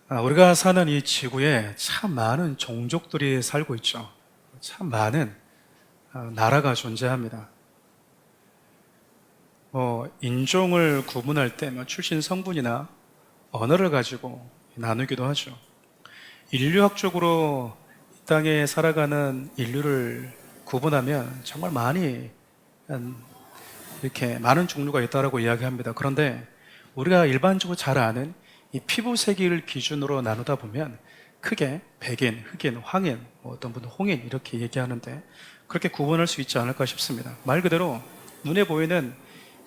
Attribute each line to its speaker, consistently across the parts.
Speaker 1: 우리가 사는 이 지구에 참 많은 종족들이 살고 있죠. 참 많은 나라가 존재합니다. 인종을 구분할 때 출신 성분이나 언어를 가지고 나누기도 하죠. 인류학적으로 이 땅에 살아가는 인류를 구분하면 정말 많이 이렇게 많은 종류가 있다고 이야기합니다. 그런데 우리가 일반적으로 잘 아는 이 피부색을 기준으로 나누다 보면 크게 백인, 흑인, 황인, 어떤 분은 홍인 이렇게 얘기하는데 그렇게 구분할 수 있지 않을까 싶습니다. 말 그대로 눈에 보이는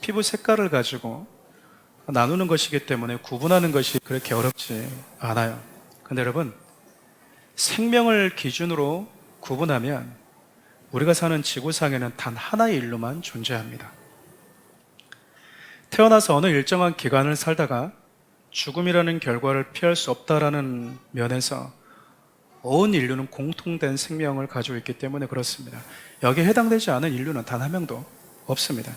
Speaker 1: 피부 색깔을 가지고 나누는 것이기 때문에 구분하는 것이 그렇게 어렵지 않아요. 근데 여러분, 생명을 기준으로 구분하면 우리가 사는 지구상에는 단 하나의 인류만 존재합니다. 태어나서 어느 일정한 기간을 살다가 죽음이라는 결과를 피할 수 없다라는 면에서 온 인류는 공통된 생명을 가지고 있기 때문에 그렇습니다. 여기에 해당되지 않은 인류는 단 한 명도 없습니다.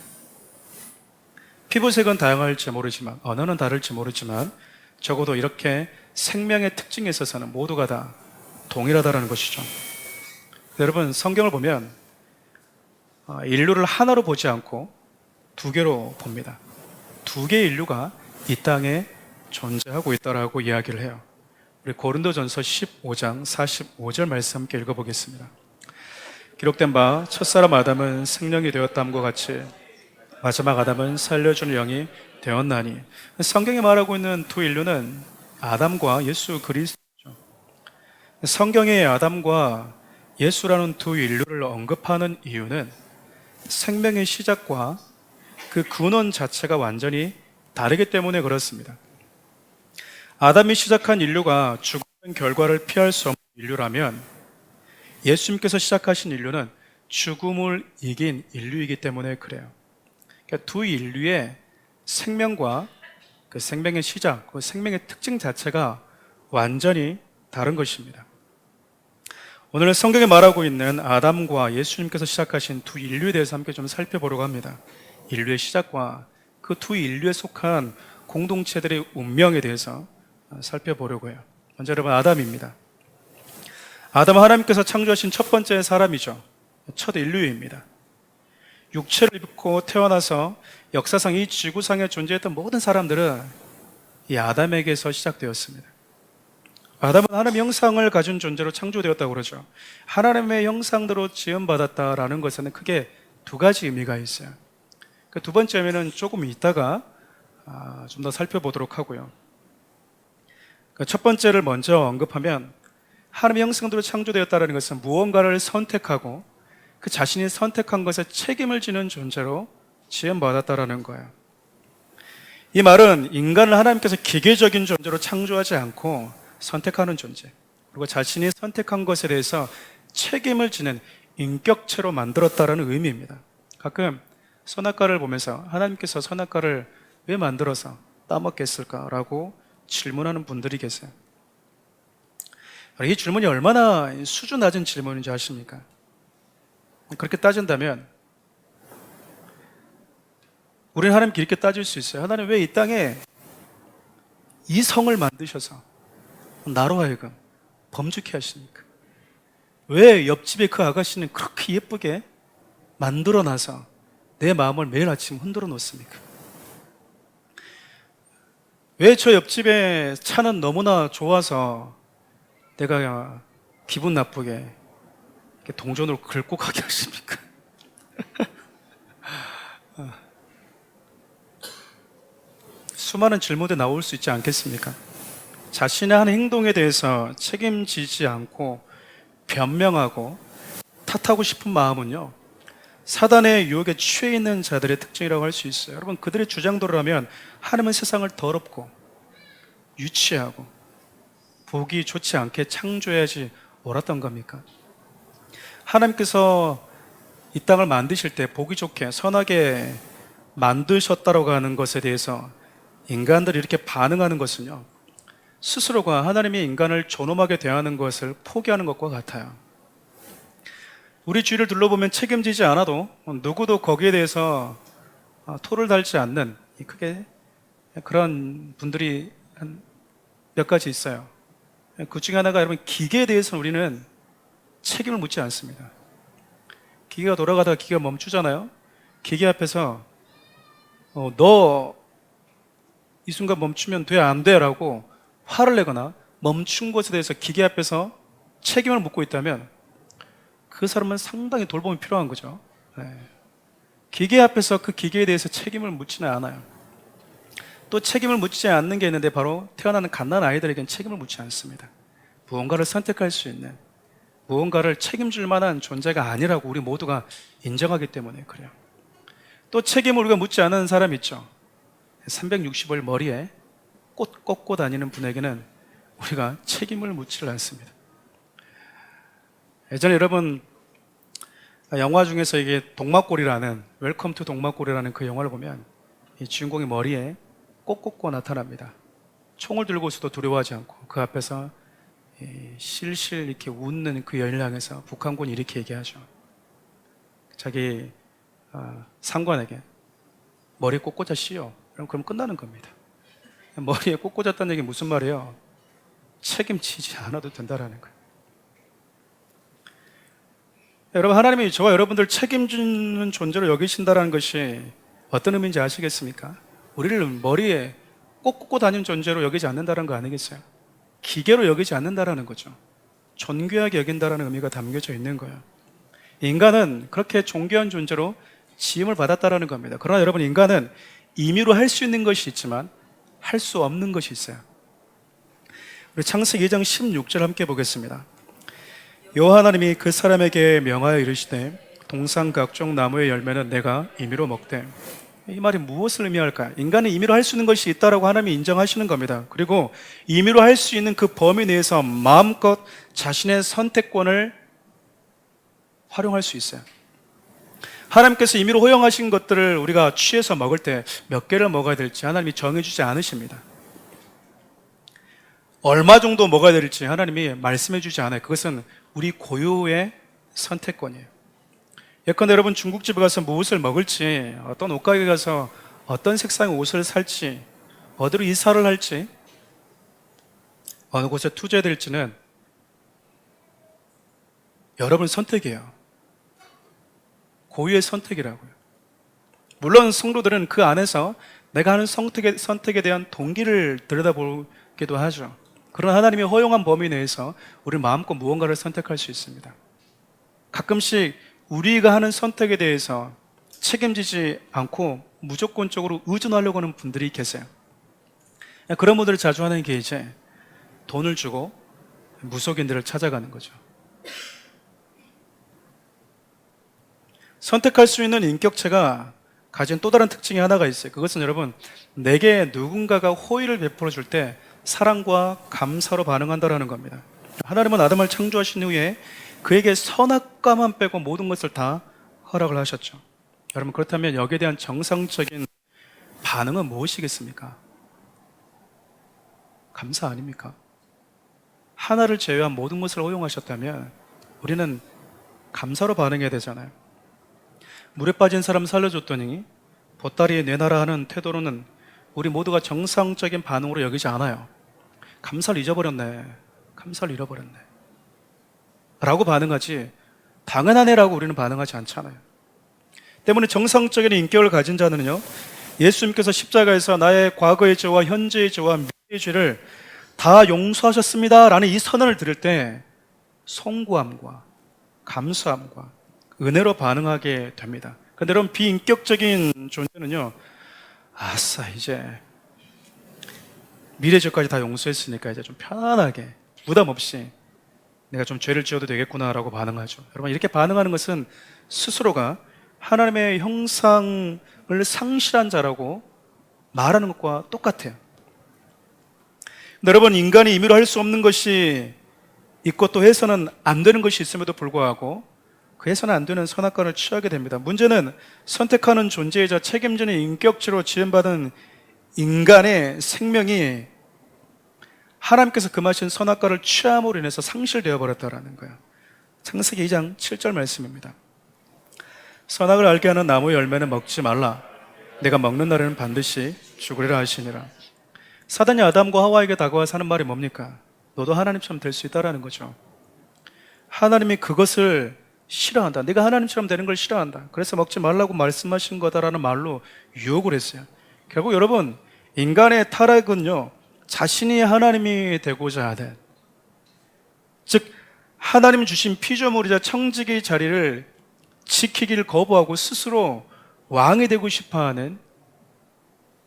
Speaker 1: 피부색은 다양할지 모르지만, 언어는 다를지 모르지만 적어도 이렇게 생명의 특징에 있어서는 모두가 다 동일하다는 것이죠. 여러분, 성경을 보면 인류를 하나로 보지 않고 두 개로 봅니다. 두 개의 인류가 이 땅에 존재하고 있다라고 이야기를 해요. 우리 고린도전서 15장 45절 말씀 함께 읽어보겠습니다. 기록된 바 첫사람 아담은 생명이 되었다함과 같이 마지막 아담은 살려주는 영이 되었나니. 성경이 말하고 있는 두 인류는 아담과 예수 그리스도죠. 성경의 아담과 예수라는 두 인류를 언급하는 이유는 생명의 시작과 그 근원 자체가 완전히 다르기 때문에 그렇습니다. 아담이 시작한 인류가 죽음의 결과를 피할 수 없는 인류라면 예수님께서 시작하신 인류는 죽음을 이긴 인류이기 때문에 그래요. 그러니까 두 인류의 생명과 그 생명의 시작, 그 생명의 특징 자체가 완전히 다른 것입니다. 오늘 성경에 말하고 있는 아담과 예수님께서 시작하신 두 인류에 대해서 함께 좀 살펴보려고 합니다. 인류의 시작과 그 두 인류에 속한 공동체들의 운명에 대해서 살펴보려고 해요. 먼저 여러분, 아담입니다. 아담은 하나님께서 창조하신 첫 번째 사람이죠. 첫 인류입니다. 육체를 입고 태어나서 역사상 이 지구상에 존재했던 모든 사람들은 이 아담에게서 시작되었습니다. 아담은 하나님의 형상을 가진 존재로 창조되었다고 그러죠. 하나님의 형상대로 지음받았다라는 것에는 크게 두 가지 의미가 있어요. 그 두 번째 의미는 조금 이따가 좀 더 살펴보도록 하고요. 첫 번째를 먼저 언급하면 하나님의 형상대로 창조되었다는 것은 무언가를 선택하고 그 자신이 선택한 것에 책임을 지는 존재로 지음받았다는 거예요. 이 말은 인간을 하나님께서 기계적인 존재로 창조하지 않고 선택하는 존재, 그리고 자신이 선택한 것에 대해서 책임을 지는 인격체로 만들었다는 의미입니다. 가끔 선악과를 보면서 하나님께서 선악과를 왜 만들어서 따먹겠을까라고 질문하는 분들이 계세요. 이 질문이 얼마나 수준 낮은 질문인지 아십니까? 그렇게 따진다면 우리는 하나님께 이렇게 따질 수 있어요. 하나님, 왜 이 땅에 이 성을 만드셔서 나로 하여금 범죄케 하십니까? 왜 옆집의 그 아가씨는 그렇게 예쁘게 만들어놔서 내 마음을 매일 아침 흔들어 놓습니까? 왜 저 옆집의 차는 너무나 좋아서 내가 기분 나쁘게 동전으로 긁고 가게 하십니까? 수많은 질문들이 나올 수 있지 않겠습니까? 자신의 하는 행동에 대해서 책임지지 않고 변명하고 탓하고 싶은 마음은요, 사단의 유혹에 취해 있는 자들의 특징이라고 할 수 있어요. 여러분, 그들의 주장대로라면 하나님은 세상을 더럽고 유치하고 보기 좋지 않게 창조해야지 옳았던 겁니까? 하나님께서 이 땅을 만드실 때 보기 좋게 선하게 만드셨다고 하는 것에 대해서 인간들이 이렇게 반응하는 것은요, 스스로가 하나님이 인간을 존엄하게 대하는 것을 포기하는 것과 같아요. 우리 주위를 둘러보면 책임지지 않아도 누구도 거기에 대해서 토를 달지 않는 크게 그런 분들이 한 몇 가지 있어요. 그 중에 하나가 여러분, 기계에 대해서는 우리는 책임을 묻지 않습니다. 기계가 돌아가다가 기계가 멈추잖아요. 기계 앞에서 너 이 순간 멈추면 돼, 안 돼? 라고 화를 내거나 멈춘 것에 대해서 기계 앞에서 책임을 묻고 있다면 그 사람은 상당히 돌봄이 필요한 거죠. 네. 기계 앞에서 그 기계에 대해서 책임을 묻지는 않아요. 또 책임을 묻지 않는 게 있는데 바로 태어나는 갓난 아이들에게는 책임을 묻지 않습니다. 무언가를 선택할 수 있는, 무언가를 책임질 만한 존재가 아니라고 우리 모두가 인정하기 때문에 그래요. 또 책임을 우리가 묻지 않은 사람 있죠. 360을 머리에 꽃 꽂고 다니는 분에게는 우리가 책임을 묻지를 않습니다. 예전에 여러분 영화 중에서 이게 동막골이라는, 웰컴 투 동막골이라는 그 영화를 보면 이 주인공이 머리에 꽃 꽂고 나타납니다. 총을 들고서도 두려워하지 않고 그 앞에서 실실 이렇게 웃는 그 여인을 향해서 북한군이 이렇게 얘기하죠. 자기 상관에게 머리에 꽃 꽂았시오. 그럼 끝나는 겁니다. 머리에 꽃 꽂았다는 얘기 무슨 말이에요? 책임지지 않아도 된다라는 거예요. 여러분, 하나님이 저와 여러분들 책임지는 존재로 여기신다는 것이 어떤 의미인지 아시겠습니까? 우리를 머리에 꽃 꽂고 다니는 존재로 여기지 않는다는 거 아니겠어요? 기계로 여기지 않는다라는 거죠. 존귀하게 여긴다라는 의미가 담겨져 있는 거예요. 인간은 그렇게 존귀한 존재로 지음을 받았다라는 겁니다. 그러나 여러분, 인간은 임의로 할 수 있는 것이 있지만 할 수 없는 것이 있어요. 우리 창세기 2장 16절 함께 보겠습니다. 여호와 하나님이 그 사람에게 명하여 이르시되 동산 각종 나무의 열매는 내가 임의로 먹되. 이 말이 무엇을 의미할까요? 인간은 임의로 할 수 있는 것이 있다라고 하나님이 인정하시는 겁니다. 그리고 임의로 할 수 있는 그 범위 내에서 마음껏 자신의 선택권을 활용할 수 있어요. 하나님께서 임의로 허용하신 것들을 우리가 취해서 먹을 때 몇 개를 먹어야 될지 하나님이 정해주지 않으십니다. 얼마 정도 먹어야 될지 하나님이 말씀해 주지 않아요. 그것은 우리 고유의 선택권이에요. 예컨대 여러분, 중국집에 가서 무엇을 먹을지, 어떤 옷가게 가서 어떤 색상의 옷을 살지, 어디로 이사를 할지, 어느 곳에 투자해야 될지는 여러분 선택이에요. 고유의 선택이라고요. 물론 성도들은 그 안에서 내가 하는 선택에 대한 동기를 들여다보기도 하죠. 그러나 하나님이 허용한 범위 내에서 우리는 마음껏 무언가를 선택할 수 있습니다. 가끔씩 우리가 하는 선택에 대해서 책임지지 않고 무조건적으로 의존하려고 하는 분들이 계세요. 그런 분들을 자주 하는 게 이제 돈을 주고 무속인들을 찾아가는 거죠. 선택할 수 있는 인격체가 가진 또 다른 특징이 하나가 있어요. 그것은 여러분, 내게 누군가가 호의를 베풀어 줄 때 사랑과 감사로 반응한다라는 겁니다. 하나님은 아담을 창조하신 후에 그에게 선악과만 빼고 모든 것을 다 허락을 하셨죠. 여러분, 그렇다면 여기에 대한 정상적인 반응은 무엇이겠습니까? 감사 아닙니까? 하나를 제외한 모든 것을 허용하셨다면 우리는 감사로 반응해야 되잖아요. 물에 빠진 사람 살려줬더니 보따리에 내놔라 하는 태도로는 우리 모두가 정상적인 반응으로 여기지 않아요. 감사를 잊어버렸네. 감사를 잃어버렸네. 라고 반응하지, 당연하네라고 우리는 반응하지 않잖아요. 때문에 정상적인 인격을 가진 자는요, 예수님께서 십자가에서 나의 과거의 죄와 현재의 죄와 미래의 죄를 다 용서하셨습니다 라는 이 선언을 들을 때 송구함과 감사함과 은혜로 반응하게 됩니다. 그런데 여러분, 비인격적인 존재는요, 아싸, 이제 미래 죄까지 다 용서했으니까 이제 좀 편안하게 부담 없이 내가 좀 죄를 지어도 되겠구나라고 반응하죠. 여러분, 이렇게 반응하는 것은 스스로가 하나님의 형상을 상실한 자라고 말하는 것과 똑같아요. 근데 여러분, 인간이 임의로 할 수 없는 것이 있고 또 해서는 안 되는 것이 있음에도 불구하고 그 해서는 안 되는 선악과를 취하게 됩니다. 문제는 선택하는 존재이자 책임지는 인격체로 지음받은 인간의 생명이 하나님께서 금하신 선악과를 취함으로 인해서 상실되어 버렸다는 거예요. 창세기 2장 7절 말씀입니다. 선악을 알게 하는 나무의 열매는 먹지 말라. 내가 먹는 날에는 반드시 죽으리라 하시니라. 사단이 아담과 하와에게 다가와서 하는 말이 뭡니까? 너도 하나님처럼 될 수 있다라는 거죠. 하나님이 그것을 싫어한다. 네가 하나님처럼 되는 걸 싫어한다. 그래서 먹지 말라고 말씀하신 거다라는 말로 유혹을 했어요. 결국 여러분, 인간의 타락은요, 자신이 하나님이 되고자 하는, 즉 하나님 주신 피조물이자 청지기의 자리를 지키기를 거부하고 스스로 왕이 되고 싶어하는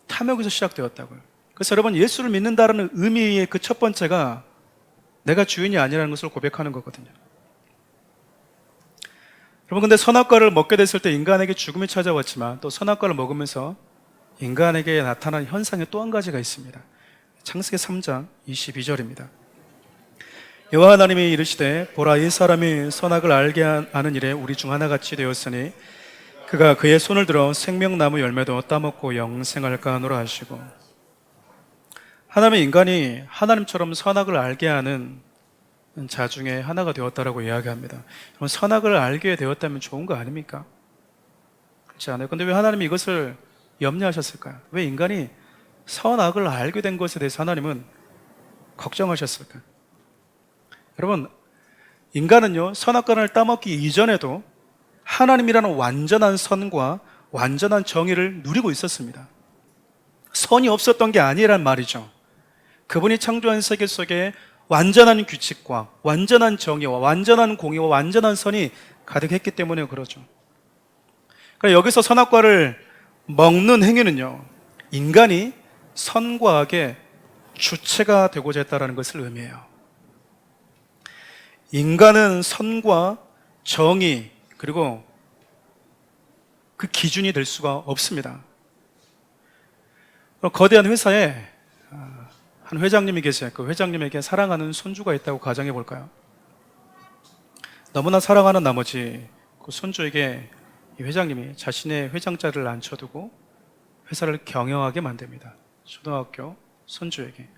Speaker 1: 탐욕에서 시작되었다고요. 그래서 여러분, 예수를 믿는다는 의미의 그 첫 번째가 내가 주인이 아니라는 것을 고백하는 거거든요. 여러분, 근데 선악과를 먹게 됐을 때 인간에게 죽음이 찾아왔지만 또 선악과를 먹으면서 인간에게 나타난 현상이 또 한 가지가 있습니다. 창세기 3장 22절입니다. 여호와 하나님이 이르시되 보라, 이 사람이 선악을 알게 하는 일에 우리 중 하나같이 되었으니 그가 그의 손을 들어 생명나무 열매도 따먹고 영생할까 하노라 하시고, 하나님의 인간이 하나님처럼 선악을 알게 하는 자 중에 하나가 되었다라고 이야기합니다. 그럼 선악을 알게 되었다면 좋은 거 아닙니까? 그렇지 않아요? 근데 왜 하나님이 이것을 염려하셨을까요? 왜 인간이 선악을 알게 된 것에 대해서 하나님은 걱정하셨을까요? 여러분, 인간은요, 선악과를 따먹기 이전에도 하나님이라는 완전한 선과 완전한 정의를 누리고 있었습니다. 선이 없었던 게 아니란 말이죠. 그분이 창조한 세계 속에 완전한 규칙과 완전한 정의와 완전한 공의와 완전한 선이 가득했기 때문에 그러죠. 그러니까 여기서 선악과를 먹는 행위는요, 인간이 선과 악의 주체가 되고자 했다는 것을 의미해요. 인간은 선과 정의 그리고 그 기준이 될 수가 없습니다. 거대한 회사에 한 회장님이 계세요. 그 회장님에게 사랑하는 손주가 있다고 가정해 볼까요? 너무나 사랑하는 나머지 그 손주에게 이 회장님이 자신의 회장자를 앉혀두고 회사를 경영하게 만듭니다. 초등학교 손주에게.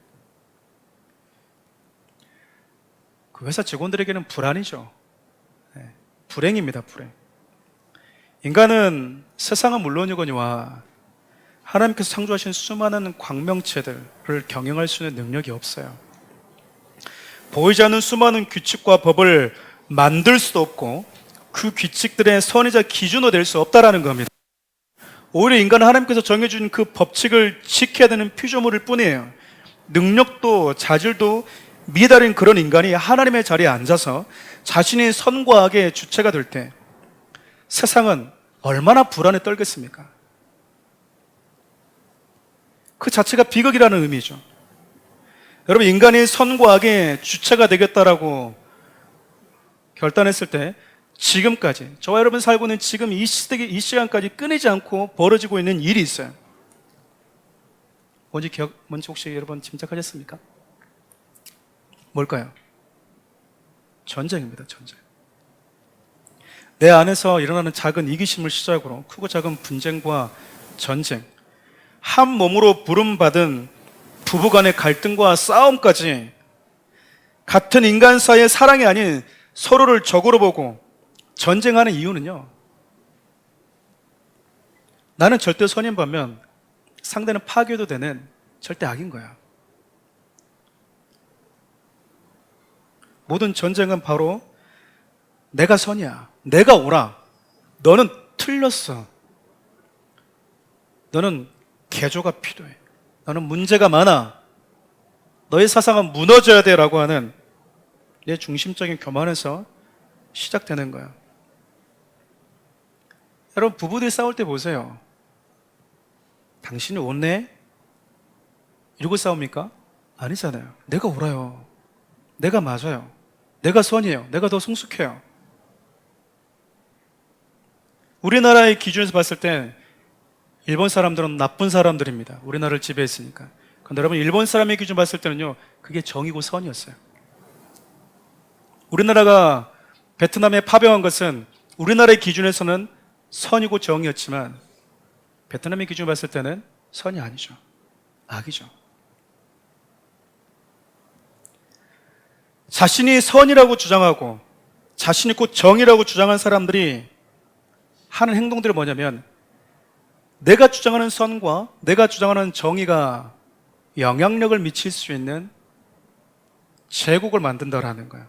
Speaker 1: 그 회사 직원들에게는 불안이죠. 네, 불행입니다, 불행. 인간은 세상은 물론이거니와 하나님께서 창조하신 수많은 광명체들을 경영할 수 있는 능력이 없어요. 보이지 않는 수많은 규칙과 법을 만들 수도 없고 그 규칙들의 선이자 기준으로 될 수 없다라는 겁니다. 오히려 인간은 하나님께서 정해준 그 법칙을 지켜야 되는 피조물일 뿐이에요. 능력도 자질도 미달인 그런 인간이 하나님의 자리에 앉아서 자신이 선과 악의 주체가 될 때 세상은 얼마나 불안에 떨겠습니까? 그 자체가 비극이라는 의미죠. 여러분, 인간이 선과 악의 주체가 되겠다라고 결단했을 때 지금까지 저와 여러분 살고 있는 지금 이 시간까지 끊이지 않고 벌어지고 있는 일이 있어요. 뭔지 혹시 여러분 짐작하셨습니까? 뭘까요? 전쟁입니다, 전쟁. 내 안에서 일어나는 작은 이기심을 시작으로 크고 작은 분쟁과 전쟁, 한 몸으로 부름받은 부부간의 갈등과 싸움까지 같은 인간 사이의 사랑이 아닌 서로를 적으로 보고 전쟁하는 이유는요, 나는 절대 선인 반면 상대는 파괴도 되는 절대 악인 거야. 모든 전쟁은 바로 내가 선이야, 내가 옳아, 너는 틀렸어, 너는 개조가 필요해, 너는 문제가 많아, 너의 사상은 무너져야 돼 라고 하는 내 중심적인 교만에서 시작되는 거야. 여러분, 부부들이 싸울 때 보세요. 당신이 옳네? 이러고 싸웁니까? 아니잖아요. 내가 옳아요, 내가 맞아요, 내가 선이에요, 내가 더 성숙해요. 우리나라의 기준에서 봤을 때 일본 사람들은 나쁜 사람들입니다. 우리나라를 지배했으니까. 그런데 여러분, 일본 사람의 기준 봤을 때는요, 그게 정이고 선이었어요. 우리나라가 베트남에 파병한 것은 우리나라의 기준에서는 선이고 정이었지만 베트남의 기준 봤을 때는 선이 아니죠, 악이죠. 자신이 선이라고 주장하고 자신이 곧 정이라고 주장한 사람들이 하는 행동들이 뭐냐면, 내가 주장하는 선과 내가 주장하는 정의가 영향력을 미칠 수 있는 제국을 만든다라는 거예요.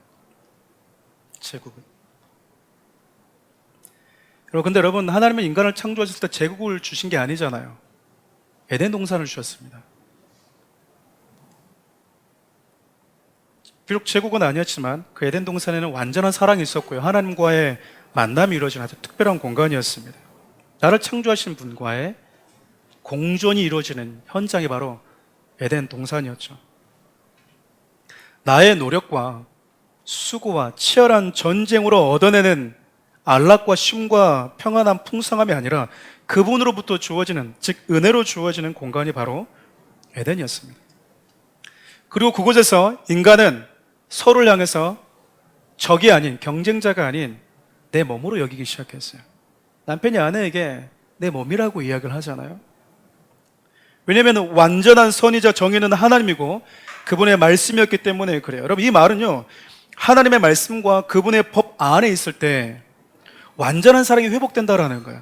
Speaker 1: 제국을. 근데 여러분, 하나님은 인간을 창조하셨을 때 제국을 주신 게 아니잖아요. 에덴 동산을 주셨습니다. 비록 제국은 아니었지만 그 에덴 동산에는 완전한 사랑이 있었고요. 하나님과의 만남이 이루어지는 아주 특별한 공간이었습니다. 나를 창조하신 분과의 공존이 이루어지는 현장이 바로 에덴 동산이었죠. 나의 노력과 수고와 치열한 전쟁으로 얻어내는 안락과 쉼과 평안한 풍성함이 아니라 그분으로부터 주어지는, 즉 은혜로 주어지는 공간이 바로 에덴이었습니다. 그리고 그곳에서 인간은 서로를 향해서 적이 아닌, 경쟁자가 아닌 내 몸으로 여기기 시작했어요. 남편이 아내에게 내 몸이라고 이야기를 하잖아요. 왜냐하면 완전한 선이자 정의는 하나님이고 그분의 말씀이었기 때문에 그래요. 여러분, 이 말은요, 하나님의 말씀과 그분의 법 안에 있을 때 완전한 사랑이 회복된다라는 거예요.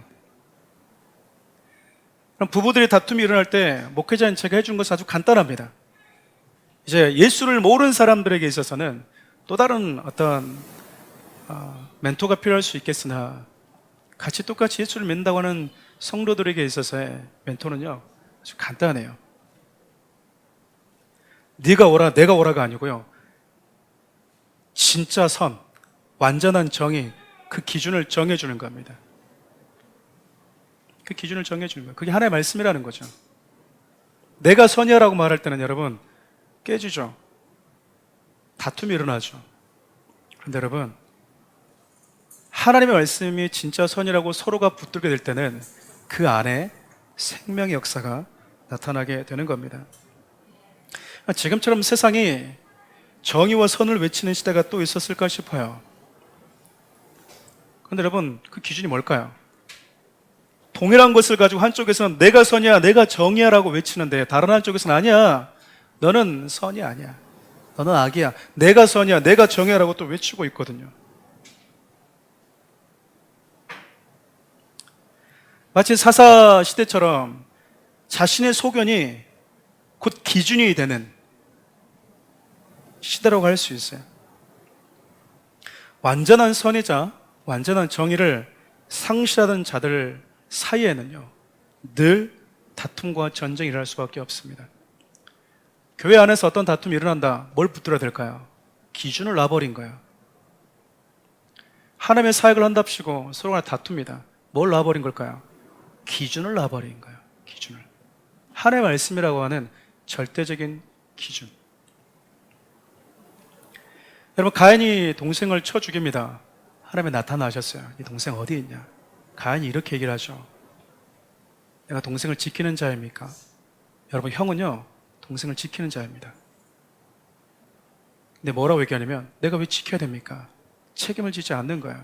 Speaker 1: 그럼 부부들이 다툼이 일어날 때 목회자인 제가 해준 것은 아주 간단합니다. 이제 예수를 모르는 사람들에게 있어서는 또 다른 어떤 멘토가 필요할 수 있겠으나 같이 똑같이 예수를 믿는다고 하는 성도들에게 있어서의 멘토는요, 아주 간단해요. 네가 오라 내가 오라가 아니고요, 진짜 선, 완전한 정의, 그 기준을 정해주는 겁니다. 그 기준을 정해주는 거예요. 그게 하나의 말씀이라는 거죠. 내가 선이야라고 말할 때는 여러분 깨지죠. 다툼이 일어나죠. 그런데 여러분, 하나님의 말씀이 진짜 선이라고 서로가 붙들게 될 때는 그 안에 생명의 역사가 나타나게 되는 겁니다. 지금처럼 세상이 정의와 선을 외치는 시대가 또 있었을까 싶어요. 그런데 여러분, 그 기준이 뭘까요? 동일한 것을 가지고 한쪽에서는 내가 선이야, 내가 정의야 라고 외치는데 다른 한쪽에서는 아니야, 너는 선이 아니야, 너는 악이야, 내가 선이야, 내가 정의야 라고 또 외치고 있거든요. 마치 사사시대처럼 자신의 소견이 곧 기준이 되는 시대라고 할 수 있어요. 완전한 선이자 완전한 정의를 상실하던 자들 사이에는요, 늘 다툼과 전쟁이 일어날 수밖에 없습니다. 교회 안에서 어떤 다툼이 일어난다, 뭘 붙들어야 될까요? 기준을 놔버린 거예요. 하나님의 사역을 한답시고 서로가 다툽니다. 뭘 놔버린 걸까요? 기준을 놔버린 거예요. 기준을. 하나님의 말씀이라고 하는 절대적인 기준. 여러분, 가인이 동생을 쳐 죽입니다. 하나님이 나타나셨어요. 네 동생 어디 있냐? 가인이 이렇게 얘기를 하죠. 내가 동생을 지키는 자입니까? 여러분, 형은요, 동생을 지키는 자입니다. 근데 뭐라고 얘기하냐면, 내가 왜 지켜야 됩니까? 책임을 지지 않는 거예요.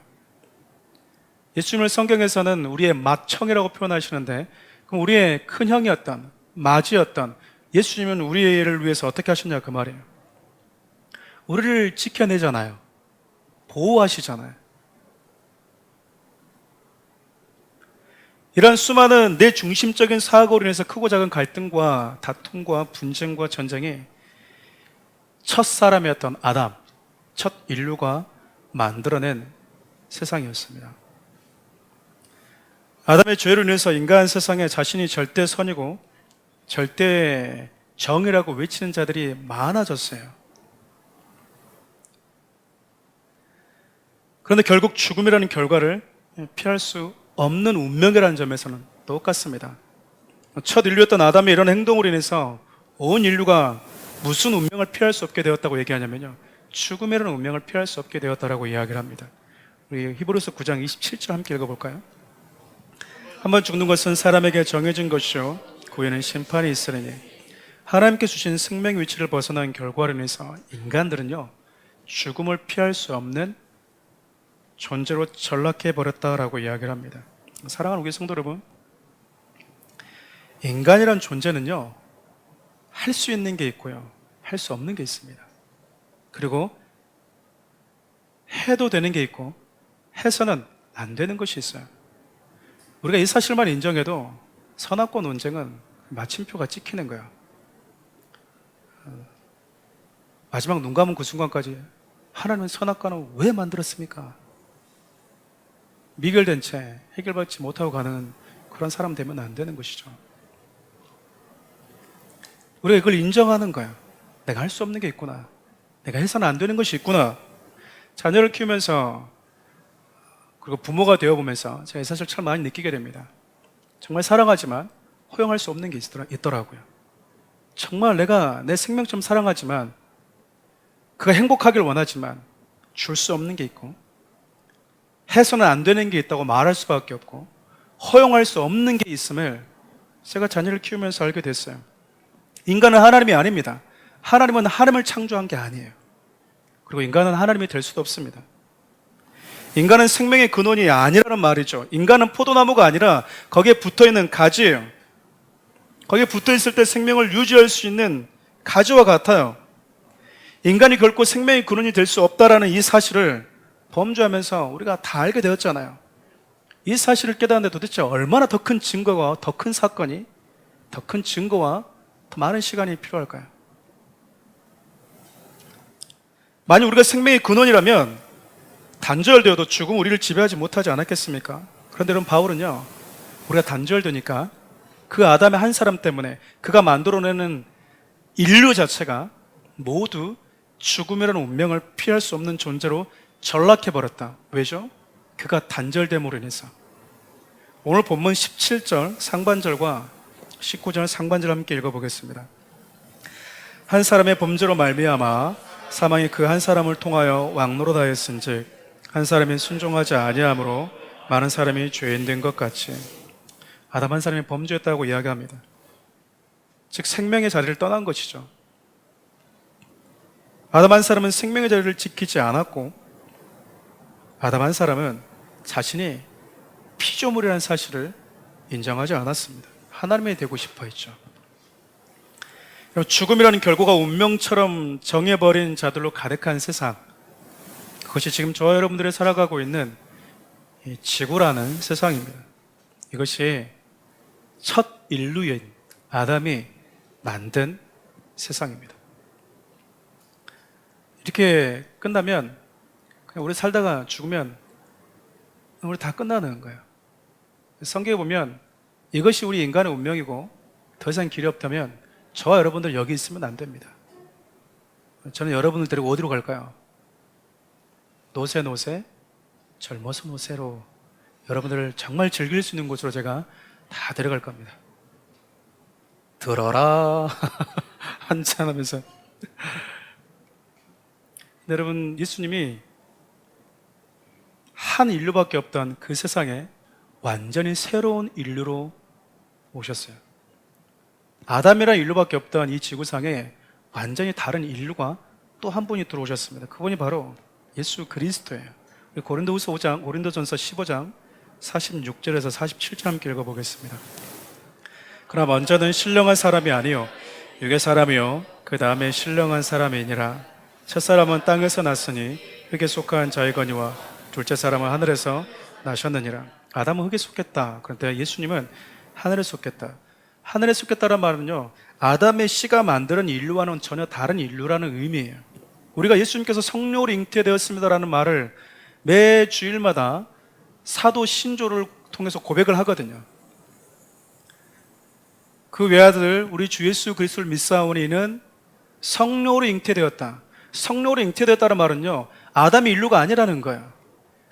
Speaker 1: 예수님을 성경에서는 우리의 맏형이라고 표현하시는데, 그럼 우리의 큰 형이었던, 맏이었던 예수님은 우리를 위해서 어떻게 하셨냐 그 말이에요. 우리를 지켜내잖아요. 보호하시잖아요. 이런 수많은 내 중심적인 사고로 인해서 크고 작은 갈등과 다툼과 분쟁과 전쟁이 첫 사람이었던 아담, 첫 인류가 만들어낸 세상이었습니다. 아담의 죄로 인해서 인간 세상에 자신이 절대 선이고 절대 정이라고 외치는 자들이 많아졌어요. 그런데 결국 죽음이라는 결과를 피할 수 없는 운명이라는 점에서는 똑같습니다. 첫 인류였던 아담의 이런 행동으로 인해서 온 인류가 무슨 운명을 피할 수 없게 되었다고 얘기하냐면요, 죽음이라는 운명을 피할 수 없게 되었다라고 이야기를 합니다. 우리 히브리서 9장 27절 함께 읽어볼까요? 한번 죽는 것은 사람에게 정해진 것이요 그 후에는 심판이 있으리니 하나님께 주신 생명 위치를 벗어난 결과로 인해서 인간들은요, 죽음을 피할 수 없는 존재로 전락해 버렸다라고 이야기를 합니다. 사랑하는 우리 성도 여러분, 인간이란 존재는요, 할 수 있는 게 있고요, 할 수 없는 게 있습니다. 그리고 해도 되는 게 있고 해서는 안 되는 것이 있어요. 우리가 이 사실만 인정해도 선악과 논쟁은 마침표가 찍히는 거예요. 마지막 눈 감은 그 순간까지 하나님은 선악과는 왜 만들었습니까? 미결된 채 해결받지 못하고 가는 그런 사람 되면 안 되는 것이죠. 우리가 이걸 인정하는 거야. 내가 할 수 없는 게 있구나. 내가 해서는 안 되는 것이 있구나. 자녀를 키우면서 그리고 부모가 되어보면서 제가 사실 참 많이 느끼게 됩니다. 정말 사랑하지만 허용할 수 없는 게 있더라고요. 정말 내가 내 생명처럼 사랑하지만 그가 행복하길 원하지만 줄 수 없는 게 있고 해서는 안 되는 게 있다고 말할 수밖에 없고 허용할 수 없는 게 있음을 제가 자녀를 키우면서 알게 됐어요. 인간은 하나님이 아닙니다. 하나님은 하나님을 창조한 게 아니에요. 그리고 인간은 하나님이 될 수도 없습니다. 인간은 생명의 근원이 아니라는 말이죠. 인간은 포도나무가 아니라 거기에 붙어있는 가지예요. 거기에 붙어있을 때 생명을 유지할 수 있는 가지와 같아요. 인간이 결코 생명의 근원이 될 수 없다라는 이 사실을 범죄하면서 우리가 다 알게 되었잖아요. 이 사실을 깨닫는데 도대체 얼마나 더 큰 증거가, 더 큰 사건이, 더 큰 증거와 더 많은 시간이 필요할까요? 만약 우리가 생명의 근원이라면 단절되어도 죽음 우리를 지배하지 못하지 않았겠습니까? 그런데 그럼 바울은요, 우리가 단절되니까 그 아담의 한 사람 때문에 그가 만들어내는 인류 자체가 모두 죽음이라는 운명을 피할 수 없는 존재로 전락해버렸다. 왜죠? 그가 단절됨으로 인해서. 오늘 본문 17절 상반절과 19절 상반절 함께 읽어보겠습니다. 한 사람의 범죄로 말미암아 사망이 그 한 사람을 통하여 왕노릇하였은즉 한 사람이 순종하지 아니함으로 많은 사람이 죄인 된 것 같이. 아담 한 사람이 범죄했다고 이야기합니다. 즉 생명의 자리를 떠난 것이죠. 아담 한 사람은 생명의 자리를 지키지 않았고 아담 한 사람은 자신이 피조물이라는 사실을 인정하지 않았습니다. 하나님이 되고 싶어 했죠. 죽음이라는 결과가 운명처럼 정해버린 자들로 가득한 세상, 그것이 지금 저와 여러분들이 살아가고 있는 이 지구라는 세상입니다. 이것이 첫 인류인 아담이 만든 세상입니다. 이렇게 끝나면 그냥 우리 살다가 죽으면 우리 다 끝나는 거예요. 성경에 보면 이것이 우리 인간의 운명이고 더 이상 길이 없다면 저와 여러분들 여기 있으면 안 됩니다. 저는 여러분들 데리고 어디로 갈까요? 노세 젊어서 노세로 여러분들을 정말 즐길 수 있는 곳으로 제가 다 데려갈 겁니다. 들어라 한참 하면서. 여러분, 예수님이 한 인류밖에 없던 그 세상에 완전히 새로운 인류로 오셨어요. 아담이란 인류밖에 없던 이 지구상에 완전히 다른 인류가 또 한 분이 들어오셨습니다. 그분이 바로 예수 그리스도예요. 고린도전서 15장 46절에서 47절 함께 읽어보겠습니다. 그러나 먼저는 신령한 사람이 아니요 육의 사람이요 그 다음에 신령한 사람이니라. 첫사람은 땅에서 났으니 흙에 속한 자이거니와 둘째 사람은 하늘에서 나셨느니라. 아담은 흙에 속했다. 그런데 예수님은 하늘에 속했다. 하늘에 속했다는 말은요, 아담의 씨가 만드는 인류와는 전혀 다른 인류라는 의미예요. 우리가 예수님께서 성령으로 잉태되었습니다라는 말을 매 주일마다 사도 신조를 통해서 고백을 하거든요. 그 외아들 우리 주 예수 그리스도를 믿사오니 이는 성령으로 잉태되었다. 성령으로 잉태되었다는 말은요, 아담의 인류가 아니라는 거예요.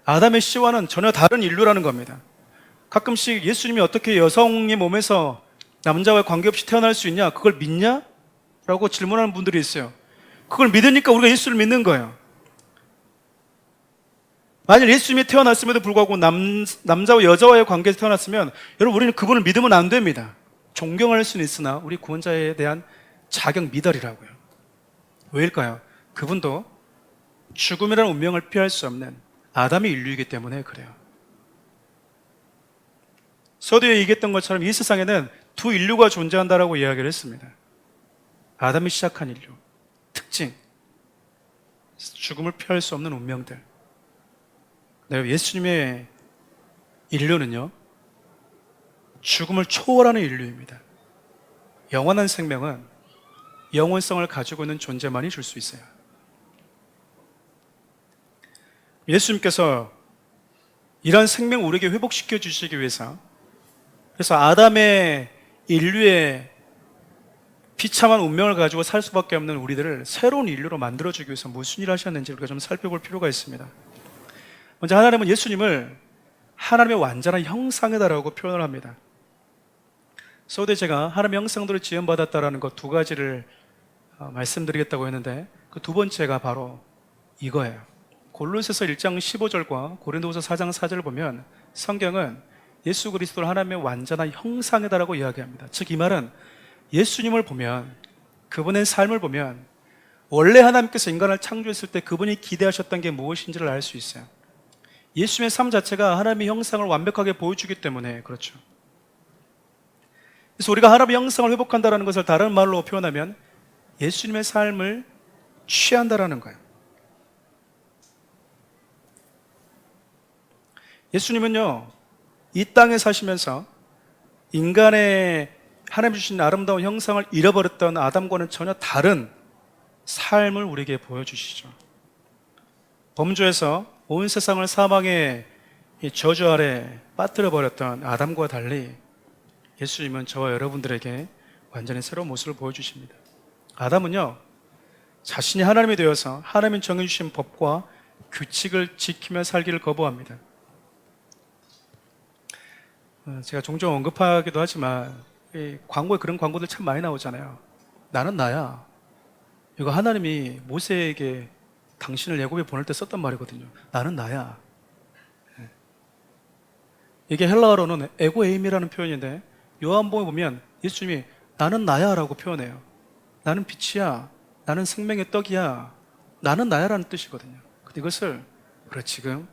Speaker 1: 아담의 씨와는 전혀 다른 인류라는 겁니다. 가끔씩 예수님이 어떻게 여성의 몸에서 남자와 관계없이 태어날 수 있냐? 그걸 믿냐? 라고 질문하는 분들이 있어요. 그걸 믿으니까 우리가 예수를 믿는 거예요. 만약 예수님이 태어났음에도 불구하고 남자와 여자와의 관계에서 태어났으면 여러분 우리는 그분을 믿으면 안 됩니다. 존경할 수는 있으나 우리 구원자에 대한 자격 미달이라고요. 왜일까요? 그분도 죽음이라는 운명을 피할 수 없는 아담의 인류이기 때문에 그래요. 서두에 얘기했던 것처럼 이 세상에는 두 인류가 존재한다라고 이야기를 했습니다. 아담이 시작한 인류, 특징, 죽음을 피할 수 없는 운명들. 예수님의 인류는요, 죽음을 초월하는 인류입니다. 영원한 생명은 영원성을 가지고 있는 존재만이 줄 수 있어요. 예수님께서 이런 생명 우리에게 회복시켜 주시기 위해서, 그래서 아담의 인류의 비참한 운명을 가지고 살 수밖에 없는 우리들을 새로운 인류로 만들어주기 위해서 무슨 일을 하셨는지 우리가 좀 살펴볼 필요가 있습니다. 먼저 하나님은 예수님을 하나님의 완전한 형상이다라고 표현을 합니다. 서두에 제가 하나님의 형상대로 지음받았다라는 것 두 가지를 말씀드리겠다고 했는데, 그 두 번째가 바로 이거예요. 골로새서 1장 15절과 고린도후서 4장 4절을 보면 성경은 예수 그리스도를 하나님의 완전한 형상이다라고 이야기합니다. 즉 이 말은 예수님을 보면, 그분의 삶을 보면 원래 하나님께서 인간을 창조했을 때 그분이 기대하셨던 게 무엇인지를 알 수 있어요. 예수님의 삶 자체가 하나님의 형상을 완벽하게 보여주기 때문에 그렇죠. 그래서 우리가 하나님의 형상을 회복한다는 것을 다른 말로 표현하면 예수님의 삶을 취한다라는 거예요. 예수님은요, 이 땅에 사시면서 인간의 하나님 주신 아름다운 형상을 잃어버렸던 아담과는 전혀 다른 삶을 우리에게 보여주시죠. 범죄에서 온 세상을 사망의 저주 아래 빠뜨려버렸던 아담과 달리 예수님은 저와 여러분들에게 완전히 새로운 모습을 보여주십니다. 아담은요, 자신이 하나님이 되어서 하나님이 정해주신 법과 규칙을 지키며 살기를 거부합니다. 제가 종종 언급하기도 하지만 광고에 그런 광고들 참 많이 나오잖아요. 나는 나야. 이거 하나님이 모세에게 당신을 애굽에 보낼 때 썼단 말이거든요. 나는 나야. 이게 헬라어로는 에고에임이라는 표현인데, 요한복음에 보면 예수님이 나는 나야 라고 표현해요. 나는 빛이야, 나는 생명의 떡이야, 나는 나야 라는 뜻이거든요. 근데 이것을 우리가 지금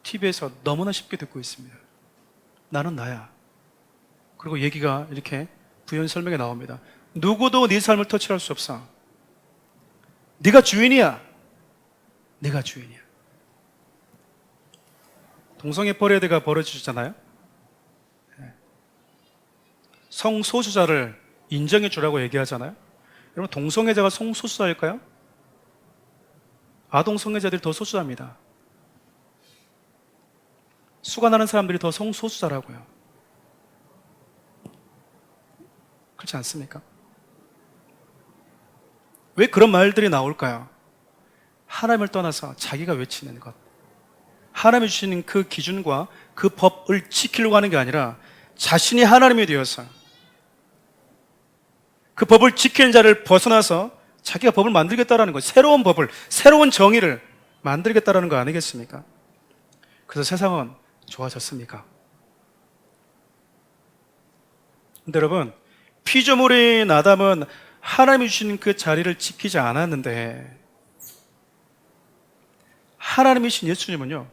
Speaker 1: TV에서 너무나 쉽게 듣고 있습니다. 나는 나야. 그리고 얘기가 이렇게 부연 설명에 나옵니다. 누구도 네 삶을 터치할 수 없어. 네가 주인이야. 네가 주인이야. 동성애 퍼레이드가 벌어지잖아요. 성소수자를 인정해 주라고 얘기하잖아요. 여러분, 동성애자가 성소수자일까요? 아동성애자들이 더 소수자입니다. 수관하는 사람들이 더 성소수자라고요. 그렇지 않습니까? 왜 그런 말들이 나올까요? 하나님을 떠나서 자기가 외치는 것, 하나님이 주시는 그 기준과 그 법을 지키려고 하는 게 아니라 자신이 하나님이 되어서 그 법을 지키는 자를 벗어나서 자기가 법을 만들겠다라는 거, 새로운 법을, 새로운 정의를 만들겠다라는 거 아니겠습니까? 그래서 세상은 좋아졌습니까? 근데 여러분, 피조물인 아담은 하나님이 주신 그 자리를 지키지 않았는데, 하나님이신 예수님은요,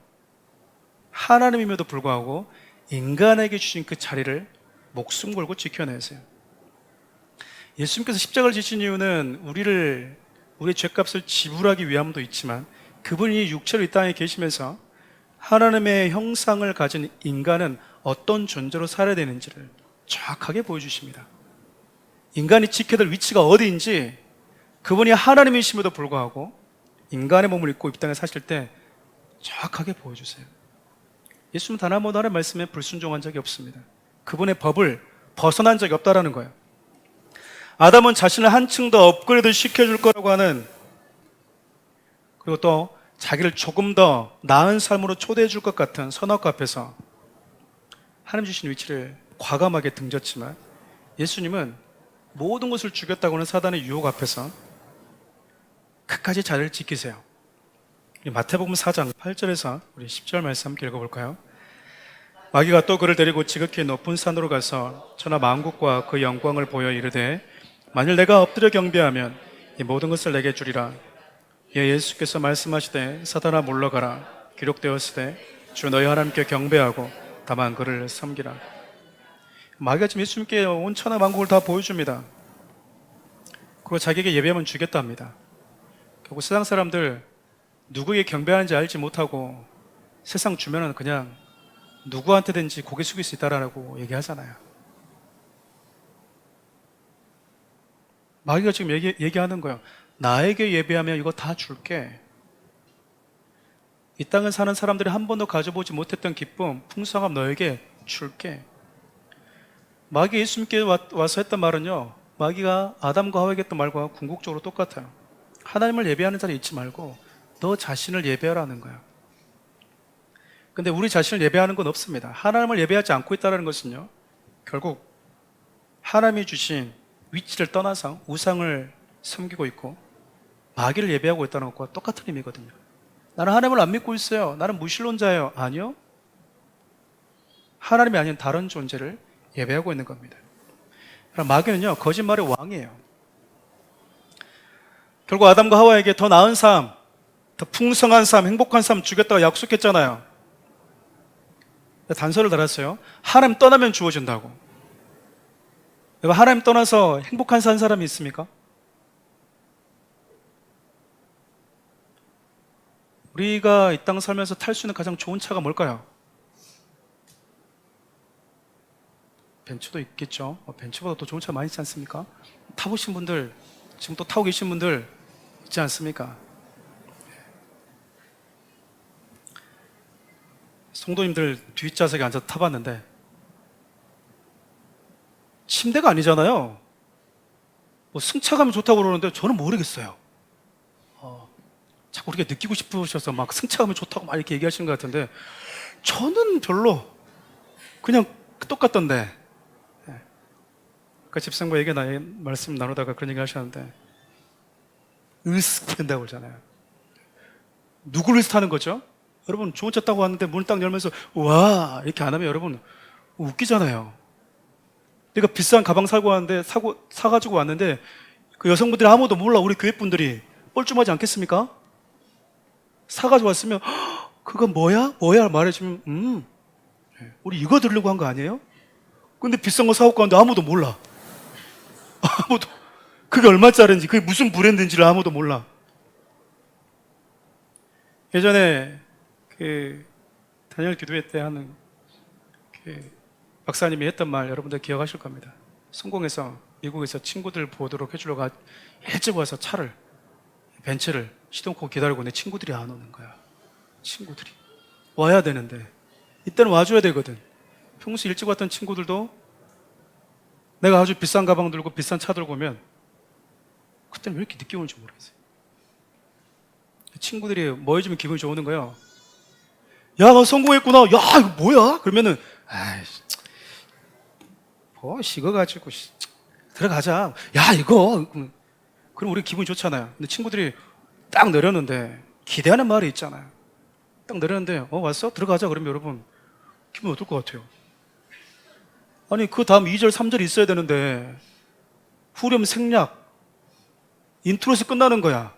Speaker 1: 하나님임에도 불구하고 인간에게 주신 그 자리를 목숨 걸고 지켜내세요. 예수님께서 십자가를 지신 이유는 우리의 죄값을 지불하기 위함도 있지만, 그분이 육체로 이 땅에 계시면서 하나님의 형상을 가진 인간은 어떤 존재로 살아야 되는지를 정확하게 보여주십니다. 인간이 지켜야 될 위치가 어디인지 그분이 하나님이심에도 불구하고 인간의 몸을 입고 이 땅에 사실 때 정확하게 보여주세요. 예수님은 단 한 번도 하나님의 말씀에 불순종한 적이 없습니다. 그분의 법을 벗어난 적이 없다라는 거예요. 아담은 자신을 한층 더 업그레이드 시켜줄 거라고 하는, 그리고 또 자기를 조금 더 나은 삶으로 초대해 줄 것 같은 선악과 앞에서 하나님 주신 위치를 과감하게 등졌지만, 예수님은 모든 것을 죽였다고 하는 사단의 유혹 앞에서 끝까지 자리를 지키세요. 마태복음 4장 8절에서 우리 10절 말씀 함께 읽어볼까요? 마귀가 또 그를 데리고 지극히 높은 산으로 가서 천하 만국과 그 영광을 보여 이르되, 만일 내가 엎드려 경배하면 이 모든 것을 내게 주리라. 예, 예수께서 말씀하시되 사단아 물러가라. 기록되었으되 주 너희 하나님께 경배하고 다만 그를 섬기라. 마귀가 지금 예수님께 온 천하 만국을 다 보여줍니다. 그리고 자기에게 예배하면 주겠다 합니다. 결국 세상 사람들 누구에게 경배하는지 알지 못하고 세상 주면은 그냥 누구한테든지 고개 숙일 수 있다라고 얘기하잖아요. 마귀가 지금 얘기하는 거예요. 나에게 예배하면 이거 다 줄게. 이 땅을 사는 사람들이 한 번도 가져보지 못했던 기쁨, 풍성함 너에게 줄게. 마귀 예수님께 와서 했던 말은요, 마귀가 아담과 하와에게 했던 말과 궁극적으로 똑같아요. 하나님을 예배하는 자리 잊지 말고 너 자신을 예배하라는 거야. 근데 우리 자신을 예배하는 건 없습니다. 하나님을 예배하지 않고 있다는 것은요, 결국 하나님이 주신 위치를 떠나서 우상을 섬기고 있고 마귀를 예배하고 있다는 것과 똑같은 의미거든요. 나는 하나님을 안 믿고 있어요. 나는 무신론자예요. 아니요. 하나님이 아닌 다른 존재를 예배하고 있는 겁니다. 마귀는요, 거짓말의 왕이에요. 결국 아담과 하와에게 더 나은 삶, 더 풍성한 삶, 행복한 삶 주겠다고 약속했잖아요. 단서를 달았어요. 하나님 떠나면 주어진다고. 내가 하나님 떠나서 행복한 산 사람이 있습니까? 우리가 이 땅 살면서 탈 수 있는 가장 좋은 차가 뭘까요? 벤츠도 있겠죠. 벤츠보다 더 좋은 차 많이 있지 않습니까? 타보신 분들, 지금 또 타고 계신 분들 있지 않습니까? 성도님들 뒷좌석에 앉아서 타봤는데 침대가 아니잖아요. 뭐 승차감이 좋다고 그러는데 저는 모르겠어요. 자꾸 우리가 느끼고 싶으셔서 막 승차감이 좋다고 막 이렇게 얘기하시는 것 같은데 저는 별로 그냥 똑같던데. 아까 집사님과 얘기 말씀 나누다가 그런 얘기 하셨는데 으스된다고 그러잖아요. 누구를 으스타는 거죠? 여러분 좋은 차 타고 왔는데 문을 딱 열면서 와 이렇게 안 하면 여러분 웃기잖아요. 내가 비싼 가방 사고 왔는데 사가지고 왔는데 그 여성분들이 아무도 몰라. 우리 교회 분들이 뻘쭘하지 않겠습니까? 사가지고 왔으면 그건 뭐야? 뭐야? 말해주면 우리 이거 들으려고 한 거 아니에요? 근데 비싼 거 사갖고 왔는데 아무도 몰라. 아무도 그게 얼마짜리인지 그게 무슨 브랜드인지를 아무도 몰라. 예전에 그 다니엘 기도회 때 하는 그 박사님이 했던 말 여러분들 기억하실 겁니다. 성공해서 미국에서 친구들 보도록 해주려고 일찍 와서 벤츠를 시동코 기다리고 내 친구들이 안 오는 거야. 친구들이 와야 되는데 이때는 와줘야 되거든. 평소 일찍 왔던 친구들도 내가 아주 비싼 가방 들고 비싼 차 들고 오면 그때는 왜 이렇게 늦게 오는지 모르겠어요. 친구들이 뭐 해주면 기분이 좋은 거예요. 야, 너 성공했구나. 야, 이거 뭐야? 그러면은 아이씨, 뭐 식어가지고 들어가자. 야, 이거 그럼 우리 기분이 좋잖아요. 근데 친구들이 딱 내렸는데 기대하는 말이 있잖아요. 딱 내렸는데 왔어? 들어가자. 그러면 여러분 기분 어떨 것 같아요? 아니 그 다음 2절 3절이 있어야 되는데 후렴 생략 인트로에서 끝나는 거야.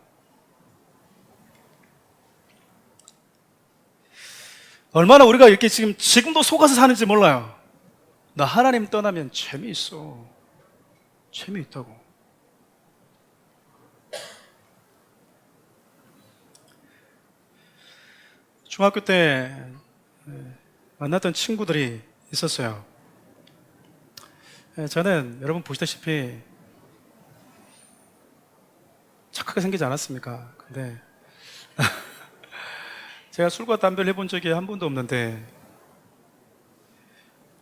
Speaker 1: 얼마나 우리가 이렇게 지금도 속아서 사는지 몰라요. 나 하나님 떠나면 재미있어. 재미있다고. 중학교 때 만났던 친구들이 있었어요. 저는 여러분 보시다시피 착하게 생기지 않았습니까? 근데 제가 술과 담배를 해본 적이 한 번도 없는데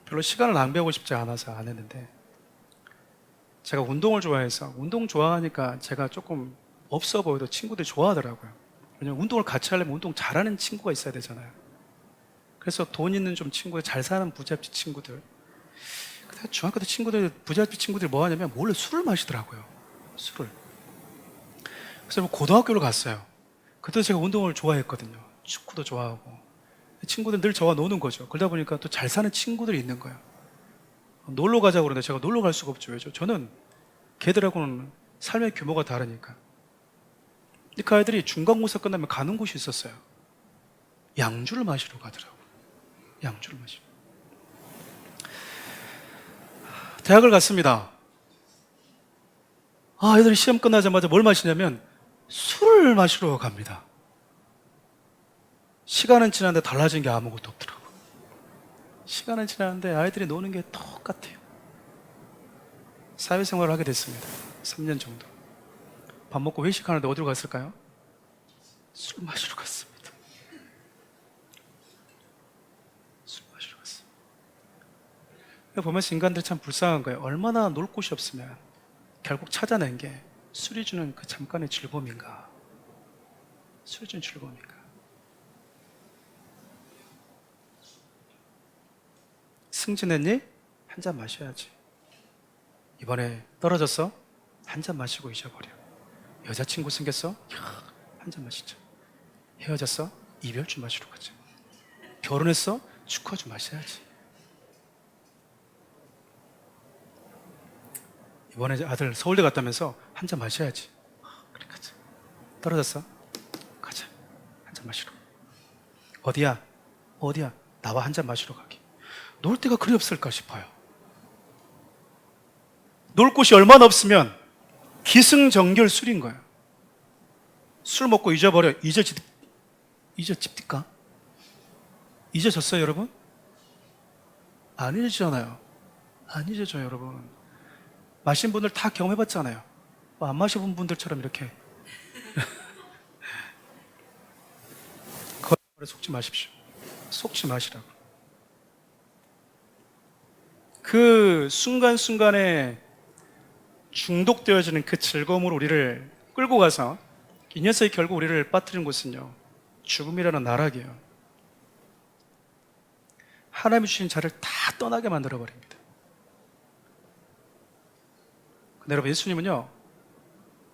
Speaker 1: 별로 시간을 낭비하고 싶지 않아서 안 했는데 제가 운동을 좋아해서 운동 좋아하니까 제가 조금 없어 보여도 친구들이 좋아하더라고요. 왜냐면 운동을 같이 하려면 운동 잘하는 친구가 있어야 되잖아요. 그래서 돈 있는 좀 친구들, 잘 사는 부잣집 친구들. 근데 중학교 때 부잣집 친구들이 뭐 하냐면 몰래 술을 마시더라고요. 술을. 그래서 고등학교를 갔어요. 그때 제가 운동을 좋아했거든요. 축구도 좋아하고. 친구들 늘 저와 노는 거죠. 그러다 보니까 또 잘 사는 친구들이 있는 거예요. 놀러 가자고 그러는데 제가 놀러 갈 수가 없죠. 왜죠? 저는 걔들하고는 삶의 규모가 다르니까. 근데 그 아이들이 중간고사 끝나면 가는 곳이 있었어요. 양주를 마시러 가더라고요. 양주를 마시러. 대학을 갔습니다. 애들이 시험 끝나자마자 뭘 마시냐면 술을 마시러 갑니다. 시간은 지났는데 달라진 게 아무것도 없더라고요. 시간은 지났는데 아이들이 노는 게 똑같아요. 사회생활을 하게 됐습니다. 3년 정도. 밥 먹고 회식하는데 어디로 갔을까요? 술 마시러 갔습니다. 술 마시러 갔어요. 보면서 인간들 참 불쌍한 거예요. 얼마나 놀 곳이 없으면 결국 찾아낸 게 술이 주는 그 잠깐의 즐거움인가? 술이 주는 즐거움인가? 승진했니? 한 잔 마셔야지. 이번에 떨어졌어? 한 잔 마시고 잊어버려. 여자친구 생겼어? 한 잔 마시자. 헤어졌어? 이별주 마시러 가자. 결혼했어? 축하주 마셔야지. 이번에 아들 서울대 갔다면서 한 잔 마셔야지. 그래 가자. 떨어졌어? 가자. 한 잔 마시러. 어디야? 어디야? 나와 한 잔 마시러 가게. 놀 데가 그리 없을까 싶어요. 놀 곳이 얼마나 없으면 기승전결 술인 거예요. 술 먹고 잊어버려. 잊어집니까? 잊어졌어요, 여러분? 안 잊어지잖아요. 안 잊어져요, 여러분. 마신 분들 다 경험해봤잖아요. 안 마셔본 분들처럼 이렇게 거짓말에 속지 마십시오. 속지 마시라고. 그 순간순간에 중독되어지는 그 즐거움으로 우리를 끌고 가서 이 녀석이 결국 우리를 빠뜨린 곳은요, 죽음이라는 나락이에요. 하나님이 주신 자를 다 떠나게 만들어버립니다. 근데 여러분, 예수님은요,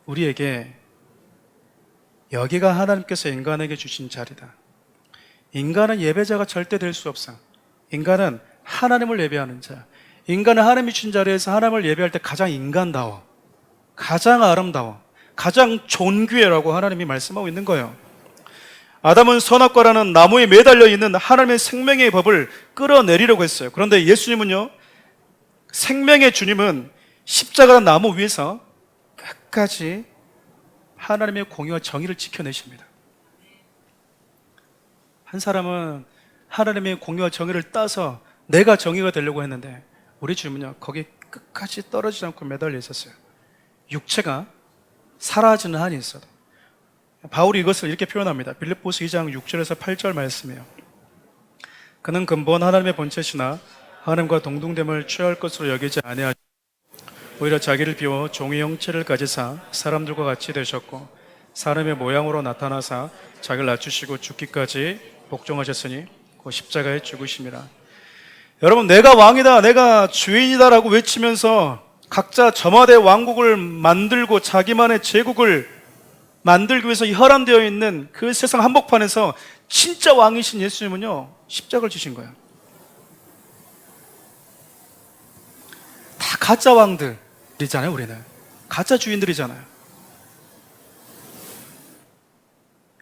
Speaker 1: 우리에게 여기가 하나님께서 인간에게 주신 자리다. 인간은 예배자가 절대 될 수 없어. 인간은 하나님을 예배하는 자. 인간은 하나님이 주신 자리에서 하나님을 예배할 때 가장 인간다워, 가장 아름다워, 가장 존귀해라고 하나님이 말씀하고 있는 거예요. 아담은 선악과라는 나무에 매달려 있는 하나님의 생명의 법을 끌어내리려고 했어요. 그런데 예수님은요, 생명의 주님은 십자가라는 나무 위에서 끝까지 하나님의 공의와 정의를 지켜내십니다. 한 사람은 하나님의 공의와 정의를 따서 내가 정의가 되려고 했는데, 우리 주님은요, 거기 끝까지 떨어지지 않고 매달려 있었어요. 육체가 사라지는 한이 있어도. 바울이 이것을 이렇게 표현합니다. 빌립보서 2장 6절에서 8절 말씀이에요. 그는 근본 하나님의 본체시나 하나님과 동등됨을 취할 것으로 여기지 아니하시고 오히려 자기를 비워 종의 형체를 가지사 사람들과 같이 되셨고 사람의 모양으로 나타나사 자기를 낮추시고 죽기까지 복종하셨으니 그 십자가에 죽으심이라. 여러분, 내가 왕이다, 내가 주인이다라고 외치면서 각자 저마다의 왕국을 만들고 자기만의 제국을 만들기 위해서 혈안되어 있는 그 세상 한복판에서 진짜 왕이신 예수님은요, 십자가를 지신 거예요. 다 가짜 왕들이잖아요. 우리는 가짜 주인들이잖아요.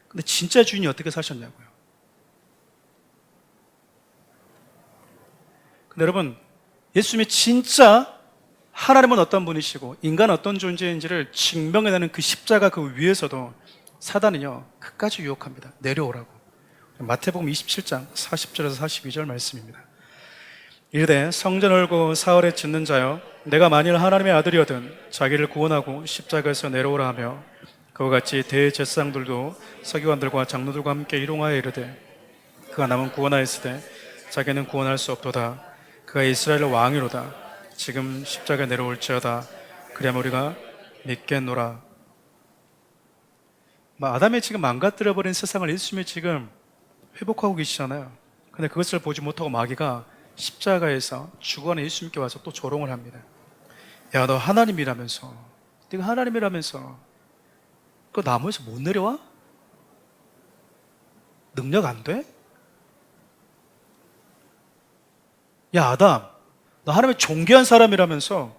Speaker 1: 근데 진짜 주인이 어떻게 사셨냐고요. 근데 여러분, 예수님이 진짜 하나님은 어떤 분이시고 인간은 어떤 존재인지를 증명해내는 그 십자가 그 위에서도 사단은요, 끝까지 유혹합니다. 내려오라고. 마태복음 27장 40절에서 42절 말씀입니다. 이르되 성전을 헐고 사흘에 짓는 자여, 내가 만일 하나님의 아들이거든 자기를 구원하고 십자가에서 내려오라 하며, 그와 같이 대제사장들도 서기관들과 장로들과 함께 일용하여 이르되 그가 남은 구원하였으되 자기는 구원할 수 없도다. 그가 이스라엘 왕이로다. 지금 십자가에 내려올지어다. 그리하면 우리가 믿겠노라. 아담이 지금 망가뜨려버린 세상을 예수님이 지금 회복하고 계시잖아요. 근데 그것을 보지 못하고 마귀가 십자가에서 죽어가는 예수님께 와서 또 조롱을 합니다. 야, 너 하나님이라면서, 네가 하나님이라면서 그 나무에서 못 내려와? 능력 안 돼? 야, 아담, 너 하나님의 존귀한 사람이라면서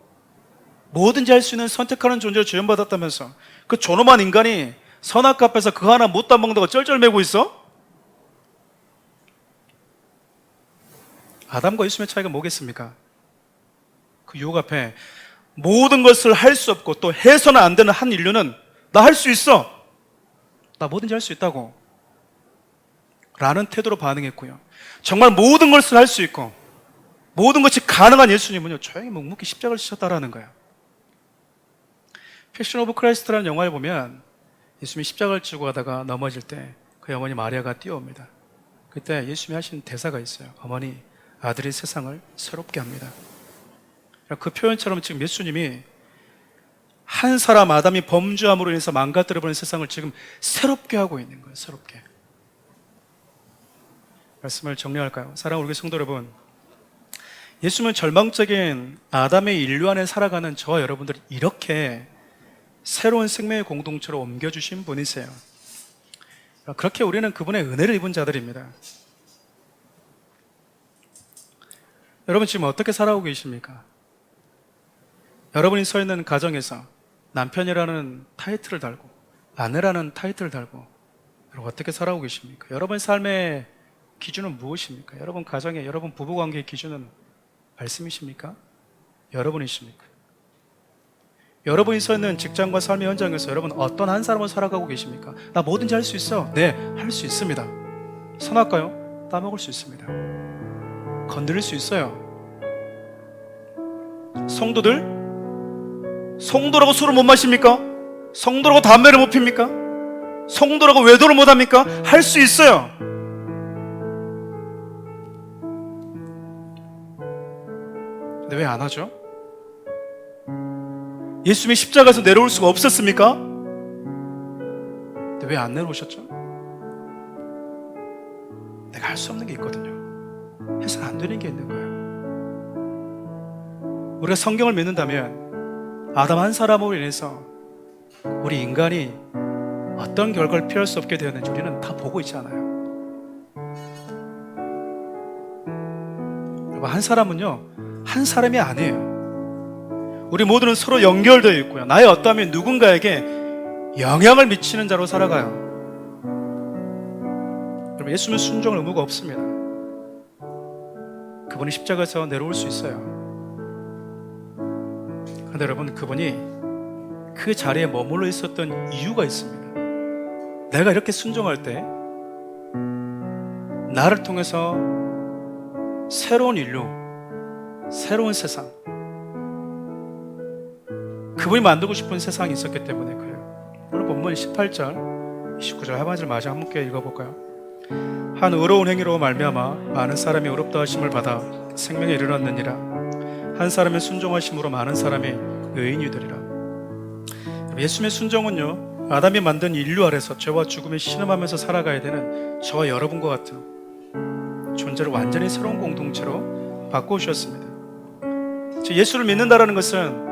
Speaker 1: 뭐든지 할 수 있는 선택하는 존재로 지원받았다면서 그 존엄한 인간이 선악과 앞에서 그거 하나 못 따먹는다고 쩔쩔매고 있어? 아담과 예수님의 차이가 뭐겠습니까? 그 유혹 앞에 모든 것을 할 수 없고 또 해서는 안 되는 한 인류는 나 할 수 있어, 나 뭐든지 할 수 있다고 라는 태도로 반응했고요. 정말 모든 것을 할 수 있고 모든 것이 가능한 예수님은요, 조용히 묵묵히 십자가를 지셨다라는 거예요. 패션 오브 크라이스트라는 영화에 보면 예수님이 십자가를 지고 가다가 넘어질 때 그 어머니 마리아가 뛰어옵니다. 그때 예수님이 하신 대사가 있어요. 어머니, 아들이 세상을 새롭게 합니다. 그 표현처럼 지금 예수님이 한 사람 아담이 범죄함으로 인해서 망가뜨려버린 세상을 지금 새롭게 하고 있는 거예요. 새롭게. 말씀을 정리할까요? 사랑하는 우리 성도 여러분, 예수님은 절망적인 아담의 인류 안에 살아가는 저와 여러분들을 이렇게 새로운 생명의 공동체로 옮겨주신 분이세요. 그렇게 우리는 그분의 은혜를 입은 자들입니다. 여러분 지금 어떻게 살아오고 계십니까? 여러분이 서 있는 가정에서 남편이라는 타이틀을 달고 아내라는 타이틀을 달고 여러분 어떻게 살아오고 계십니까? 여러분 삶의 기준은 무엇입니까? 여러분 가정의, 여러분 부부관계의 기준은 말씀이십니까? 여러분이십니까? 여러분이 서 있는 직장과 삶의 현장에서 여러분 어떤 한 사람을 살아가고 계십니까? 나 뭐든지 할 수 있어. 네, 할 수 있습니다. 선할까요? 따먹을 수 있습니다. 건드릴 수 있어요. 성도라고 술을 못 마십니까? 성도라고 담배를 못 핍니까? 성도라고 외도를 못 합니까? 할 수 있어요. 근데 왜 안 하죠? 예수님이 십자가에서 내려올 수가 없었습니까? 근데 왜 안 내려오셨죠? 내가 할 수 없는 게 있거든요. 해서는 안 되는 게 있는 거예요. 우리가 성경을 믿는다면 아담 한 사람으로 인해서 우리 인간이 어떤 결과를 피할 수 없게 되었는지 우리는 다 보고 있잖아요. 여러분, 한 사람은요, 한 사람이 아니에요. 우리 모두는 서로 연결되어 있고요. 나의 어떠함이 누군가에게 영향을 미치는 자로 살아가요. 여러분, 예수님은 순종할 의무가 없습니다. 그분이 십자가에서 내려올 수 있어요. 그런데 여러분, 그분이 그 자리에 머물러 있었던 이유가 있습니다. 내가 이렇게 순종할 때 나를 통해서 새로운 인류, 새로운 세상, 그분이 만들고 싶은 세상이 있었기 때문에 그래요. 오늘 본문 18절, 29절 하반절 마저 함께 읽어볼까요? 한 의로운 행위로 말미암아 많은 사람이 의롭다 하심을 받아 생명에 이르렀느니라. 한 사람의 순종하심으로 많은 사람이 의인이 되리라. 예수님의 순종은요, 아담이 만든 인류 아래서 죄와 죽음에 신음하면서 살아가야 되는 저와 여러분과 같은 존재를 완전히 새로운 공동체로 바꿔주셨습니다. 예수를 믿는다는 것은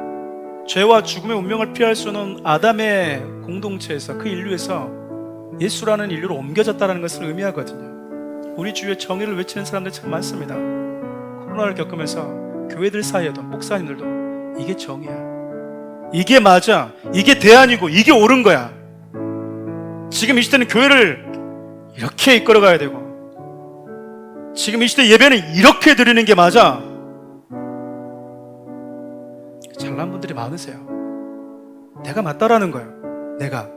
Speaker 1: 죄와 죽음의 운명을 피할 수 없는 아담의 공동체에서, 그 인류에서 예수라는 인류로 옮겨졌다는 것을 의미하거든요. 우리 주위에 정의를 외치는 사람들 참 많습니다. 코로나를 겪으면서 교회들 사이에도, 목사님들도 이게 정의야, 이게 맞아, 이게 대안이고 이게 옳은 거야, 지금 이 시대는 교회를 이렇게 이끌어가야 되고 지금 이 시대 예배는 이렇게 드리는 게 맞아, 잘난 분들이 많으세요. 내가 맞다라는 거예요. 내가.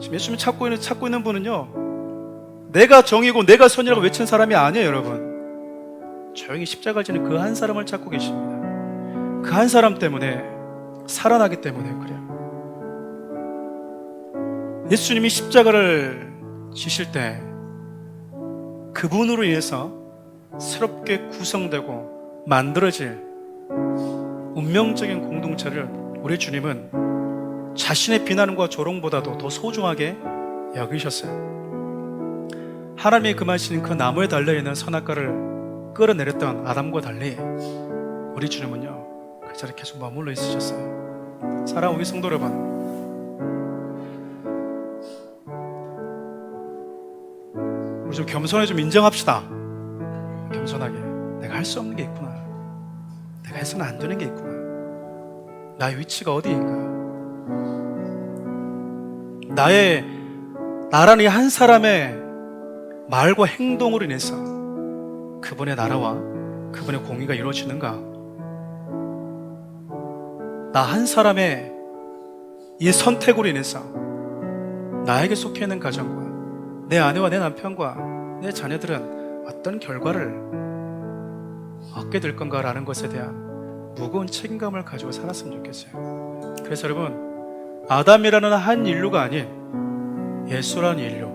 Speaker 1: 지금 예수님이 찾고 있는 분은요, 내가 정이고 내가 선이라고 외친 사람이 아니에요. 여러분, 조용히 십자가를 지는 그 한 사람을 찾고 계십니다. 그 한 사람 때문에, 살아나기 때문에 그래요. 예수님이 십자가를 지실 때 그분으로 인해서 새롭게 구성되고 만들어질 운명적인 공동체를 우리 주님은 자신의 비난과 조롱보다도 더 소중하게 여기셨어요. 하나님이 금하신 그 나무에 달려있는 선악과를 끌어내렸던 아담과 달리 우리 주님은요, 그 자리에 계속 머물러 있으셨어요. 사랑하는 우리 성도 여러분, 우리 좀 겸손하게 좀 인정합시다. 겸손하게 내가 할 수 없는 게 있구나, 내가 해서는 안 되는 게 있구나, 나의 위치가 어디인가, 나라는 한 사람의 말과 행동으로 인해서 그분의 나라와 그분의 공의가 이루어지는가, 나 한 사람의 이 선택으로 인해서 나에게 속해 있는 가정과 내 아내와 내 남편과 내 자녀들은 어떤 결과를 얻게 될 건가라는 것에 대한 무거운 책임감을 가지고 살았으면 좋겠어요. 그래서 여러분, 아담이라는 한 인류가 아닌 예수라는 인류,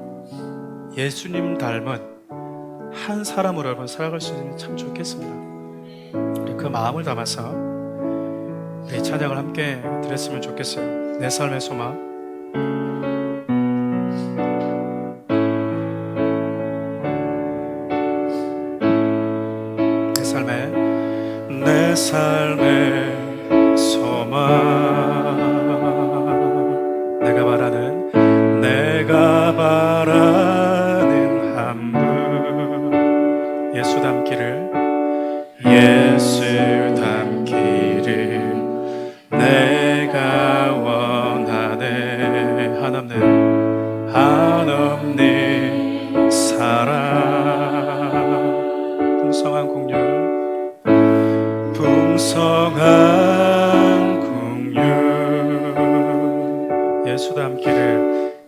Speaker 1: 예수님 닮은 한 사람으로 여러분 살아갈 수 있으면 참 좋겠습니다. 우리 그 마음을 담아서 우리 찬양을 함께 드렸으면 좋겠어요. 내 삶의 소망. 내 삶의 소망, 내가 바라는 한 분, 예수 닮기를 내가 원하네. 한없는 사랑, 풍성한 국률,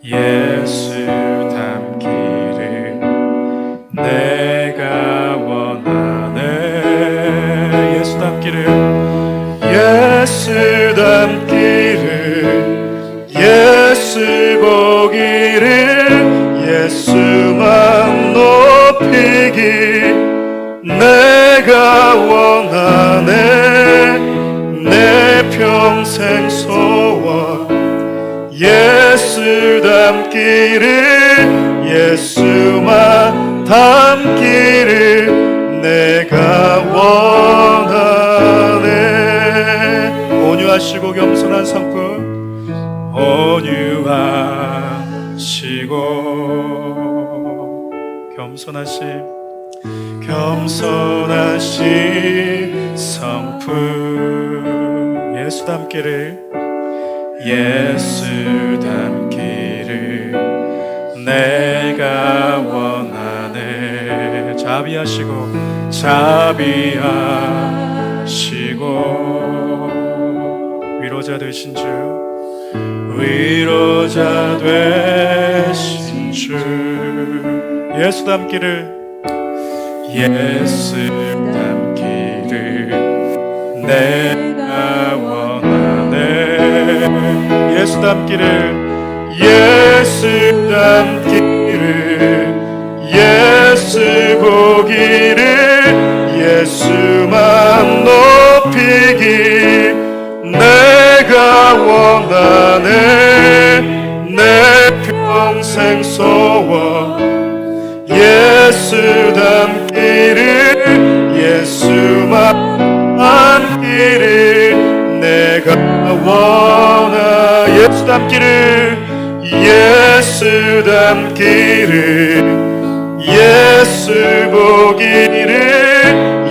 Speaker 1: 예수 닮기를 내가 원하네. 예수 닮기를, 예수 보기를, 예수만 높이기 내가 원하네. 내 평생 소원, 예수 닮기를, 예수만 닮기를 내가 원하네. 온유하시고 겸손한 성품, 온유하시고 겸손하신 성품, 예수 닮기를 내가 원하네. 자비하시고 위로자 되신 주, 예수 닮기를 내가 원하네. 예수 닮기를, 예수 보기를, 예수만 높이기 내가 원하네. 내 평생 소원, 예수 닮기를, 예수만 닮기를 내가 원하. 예수 닮기를, 예수 보기를,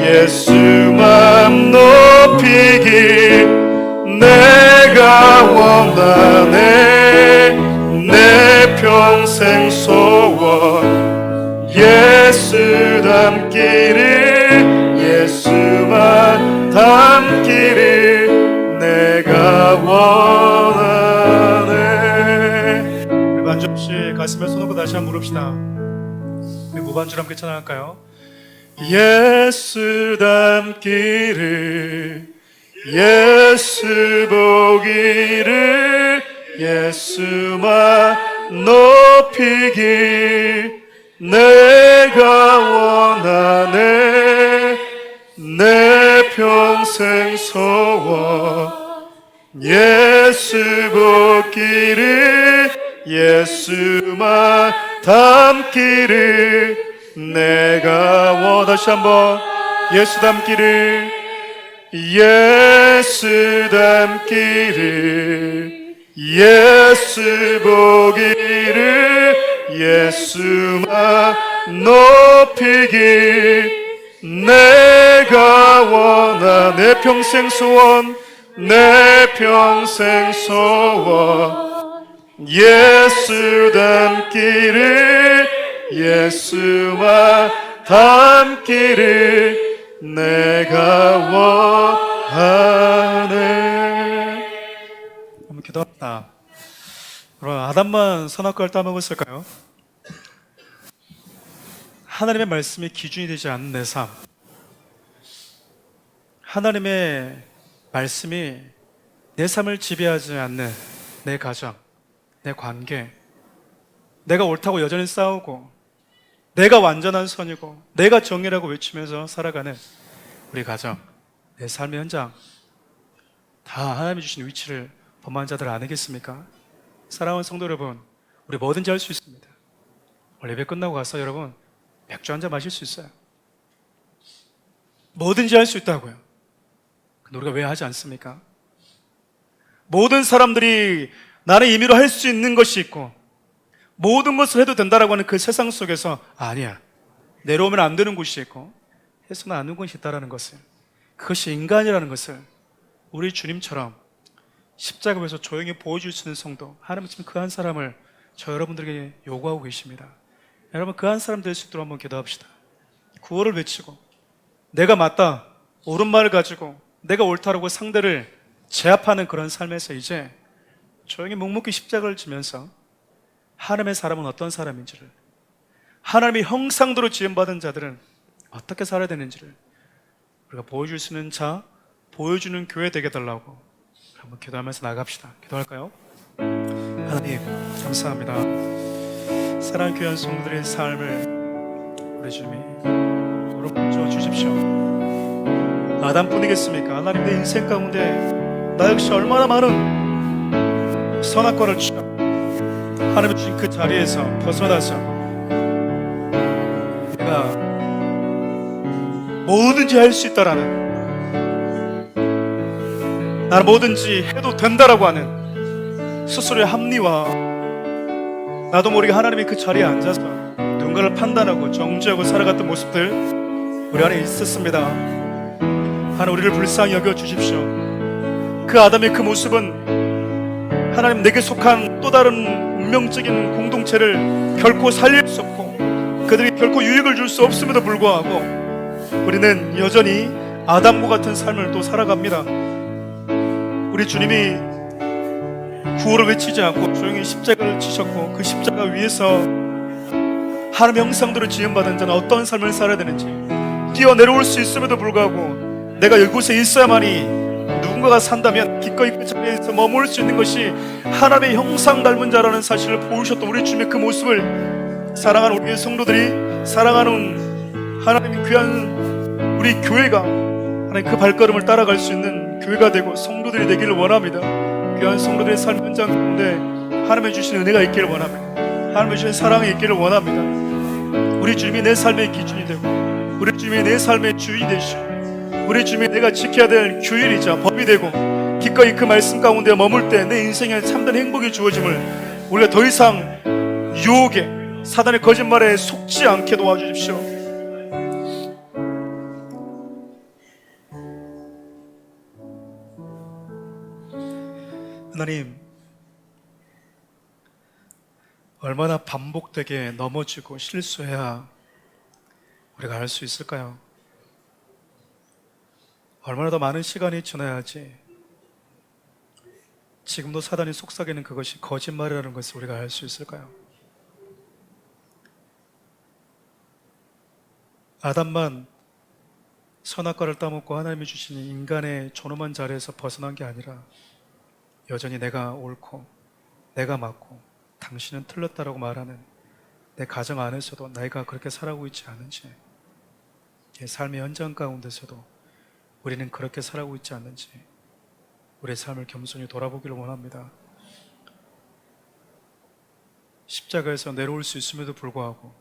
Speaker 1: 예수만 높이기 내가 원하네. 내 평생 소원, 예수 닮기를, 예수만 닮기를 내가 원하네. 우리 반주 없이 가슴에 손 얹고 다시 한번 부릅시다. 우리 무반주로 함께 찬양할까요? 예수 닮기를, 예수 보기를, 예수만 높이기 내가 원하네. 내 평생 소원, 예수 보기를, 예수만 닮기를 내가 원하. 다시 한번 예수 닮기를, 예수 닮기를, 예수 보기를, 예수만 높이기 내가 원하. 내 평생 소원, 내 평생 소원, 예수 닮기를, 예수만 닮기를 내가 원하네. 한번 기도합니다. 그럼 아담만 선악과를 따먹었을까요? 하나님의 말씀이 기준이 되지 않는 내 삶, 하나님의 말씀이 내 삶을 지배하지 않는 내 가정, 내 관계, 내가 옳다고 여전히 싸우고 내가 완전한 선이고 내가 정의라고 외치면서 살아가는 우리 가정, 내 삶의 현장 다 하나님이 주신 위치를 범한 자들 아니겠습니까? 사랑하는 성도 여러분, 우리 뭐든지 할 수 있습니다. 오늘 예배 끝나고 가서 여러분 맥주 한 잔 마실 수 있어요. 뭐든지 할 수 있다고요. 근데 우리가 왜 하지 않습니까? 모든 사람들이 나는 임의로 할 수 있는 것이 있고 모든 것을 해도 된다라고 하는 그 세상 속에서 아니야, 내려오면 안 되는 곳이 있고 해서는 안 되는 곳이 있다라는 것을, 그것이 인간이라는 것을 우리 주님처럼 십자가 위에서 조용히 보여줄 수 있는 성도, 하나님은 지금 그 한 사람을 저 여러분들에게 요구하고 계십니다. 여러분 그 한 사람 될 수 있도록 한번 기도합시다. 구호를 외치고 내가 맞다, 옳은 말을 가지고 내가 옳다라고 상대를 제압하는 그런 삶에서 이제 조용히 묵묵히 십자가를 지면서 하나님의 사람은 어떤 사람인지를, 하나님의 형상대로 지음받은 자들은 어떻게 살아야 되는지를 우리가 보여줄 수 있는 자, 보여주는 교회 되게 달라고 한번 기도하면서 나갑시다. 기도할까요? 하나님 감사합니다. 사랑하는 귀한 성도들의 삶을 우리 주님이 돌아보여 주십시오. 아담뿐이겠습니까? 하나님 내 인생 가운데 나 역시 얼마나 많은 선악과를 취하고 하나님 주신 그 자리에서 벗어나서 내가 뭐든지 할 수 있다라는, 나는 뭐든지 해도 된다라고 하는 스스로의 합리화, 나도 모르게 하나님이 그 자리에 앉아서 누군가를 판단하고 정죄하고 살아갔던 모습들 우리 안에 있었습니다. 하나님 우리를 불쌍히 여겨 주십시오. 그 아담의 그 모습은 하나님 내게 속한 또 다른 운명적인 공동체를 결코 살릴 수 없고 그들이 결코 유익을 줄 수 없음에도 불구하고 우리는 여전히 아담과 같은 삶을 또 살아갑니다. 우리 주님이 구호를 외치지 않고 조용히 십자가를 지셨고 그 십자가 위에서 하나님의 형상대로 지음받은 자는 어떤 삶을 살아야 되는지 뛰어내려올 수 있음에도 불구하고 내가 이곳에 있어야만이 누군가가 산다면 기꺼이 그 자리에서 머물 수 있는 것이 하나님의 형상 닮은 자라는 사실을 보여주셨던 우리 주님의 그 모습을 사랑하는 우리의 성도들이, 사랑하는 하나님의 귀한 우리 교회가 하나님 그 발걸음을 따라갈 수 있는 교회가 되고 성도들이 되기를 원합니다. 귀한 성도들의 삶 현장 가운데 하나님의 주신 은혜가 있기를 원합니다. 하나님의 주신 사랑이 있기를 원합니다. 우리 주님이 내 삶의 기준이 되고 우리 주님이 내 삶의 주인이 되시고 우리 주님이 내가 지켜야 될 규율이자 법이 되고 기꺼이 그 말씀 가운데 머물 때 내 인생에 참된 행복이 주어짐을 우리가 더 이상 유혹에 사단의 거짓말에 속지 않게 도와주십시오. 하나님, 얼마나 반복되게 넘어지고 실수해야 우리가 알 수 있을까요? 얼마나 더 많은 시간이 지나야지 지금도 사단이 속삭이는 그것이 거짓말이라는 것을 우리가 알 수 있을까요? 아담만 선악과를 따먹고 하나님이 주신 인간의 존엄한 자리에서 벗어난 게 아니라 여전히 내가 옳고 내가 맞고 당신은 틀렸다라고 말하는 내 가정 안에서도 내가 그렇게 살아가고 있지 않은지, 삶의 현장 가운데서도 우리는 그렇게 살아가고 있지 않는지 우리의 삶을 겸손히 돌아보기를 원합니다. 십자가에서 내려올 수 있음에도 불구하고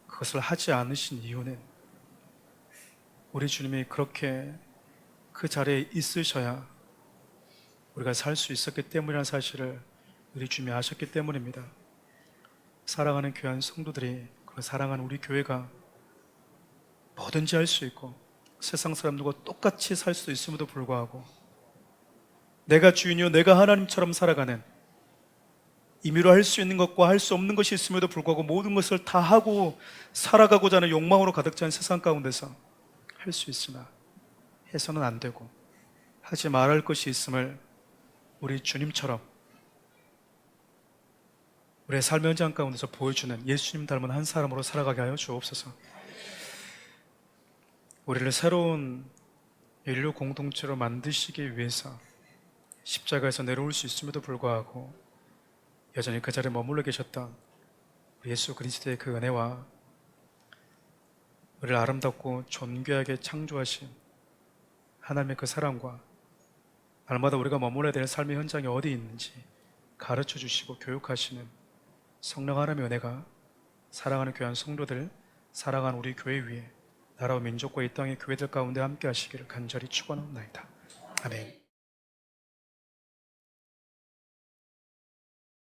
Speaker 1: 그것을 하지 않으신 이유는 우리 주님이 그렇게 그 자리에 있으셔야 우리가 살 수 있었기 때문이라는 사실을 우리 주님이 아셨기 때문입니다. 사랑하는 귀한 성도들이, 그 사랑하는 우리 교회가 뭐든지 할 수 있고 세상 사람들과 똑같이 살 수 있음에도 불구하고 내가 주인이요 내가 하나님처럼 살아가는, 임의로 할 수 있는 것과 할 수 없는 것이 있음에도 불구하고 모든 것을 다 하고 살아가고자 하는 욕망으로 가득 찬 세상 가운데서 할 수 있으나 해서는 안 되고 하지 말할 것이 있음을 우리 주님처럼 우리의 삶의 현장 가운데서 보여주는 예수님 닮은 한 사람으로 살아가게 하여 주옵소서. 우리를 새로운 인류 공동체로 만드시기 위해서 십자가에서 내려올 수 있음에도 불구하고 여전히 그 자리에 머물러 계셨던 예수 그리스도의 그 은혜와 우리를 아름답고 존귀하게 창조하신 하나님의 그 사랑과 날마다 우리가 머물러야 될 삶의 현장이 어디 있는지 가르쳐 주시고 교육하시는 성령 하나님의 은혜가 사랑하는 교회한 성도들, 사랑하는 우리 교회 위에 나라와 민족과 이 땅의 교회들 가운데 함께 하시기를 간절히 축원합니다. 아멘.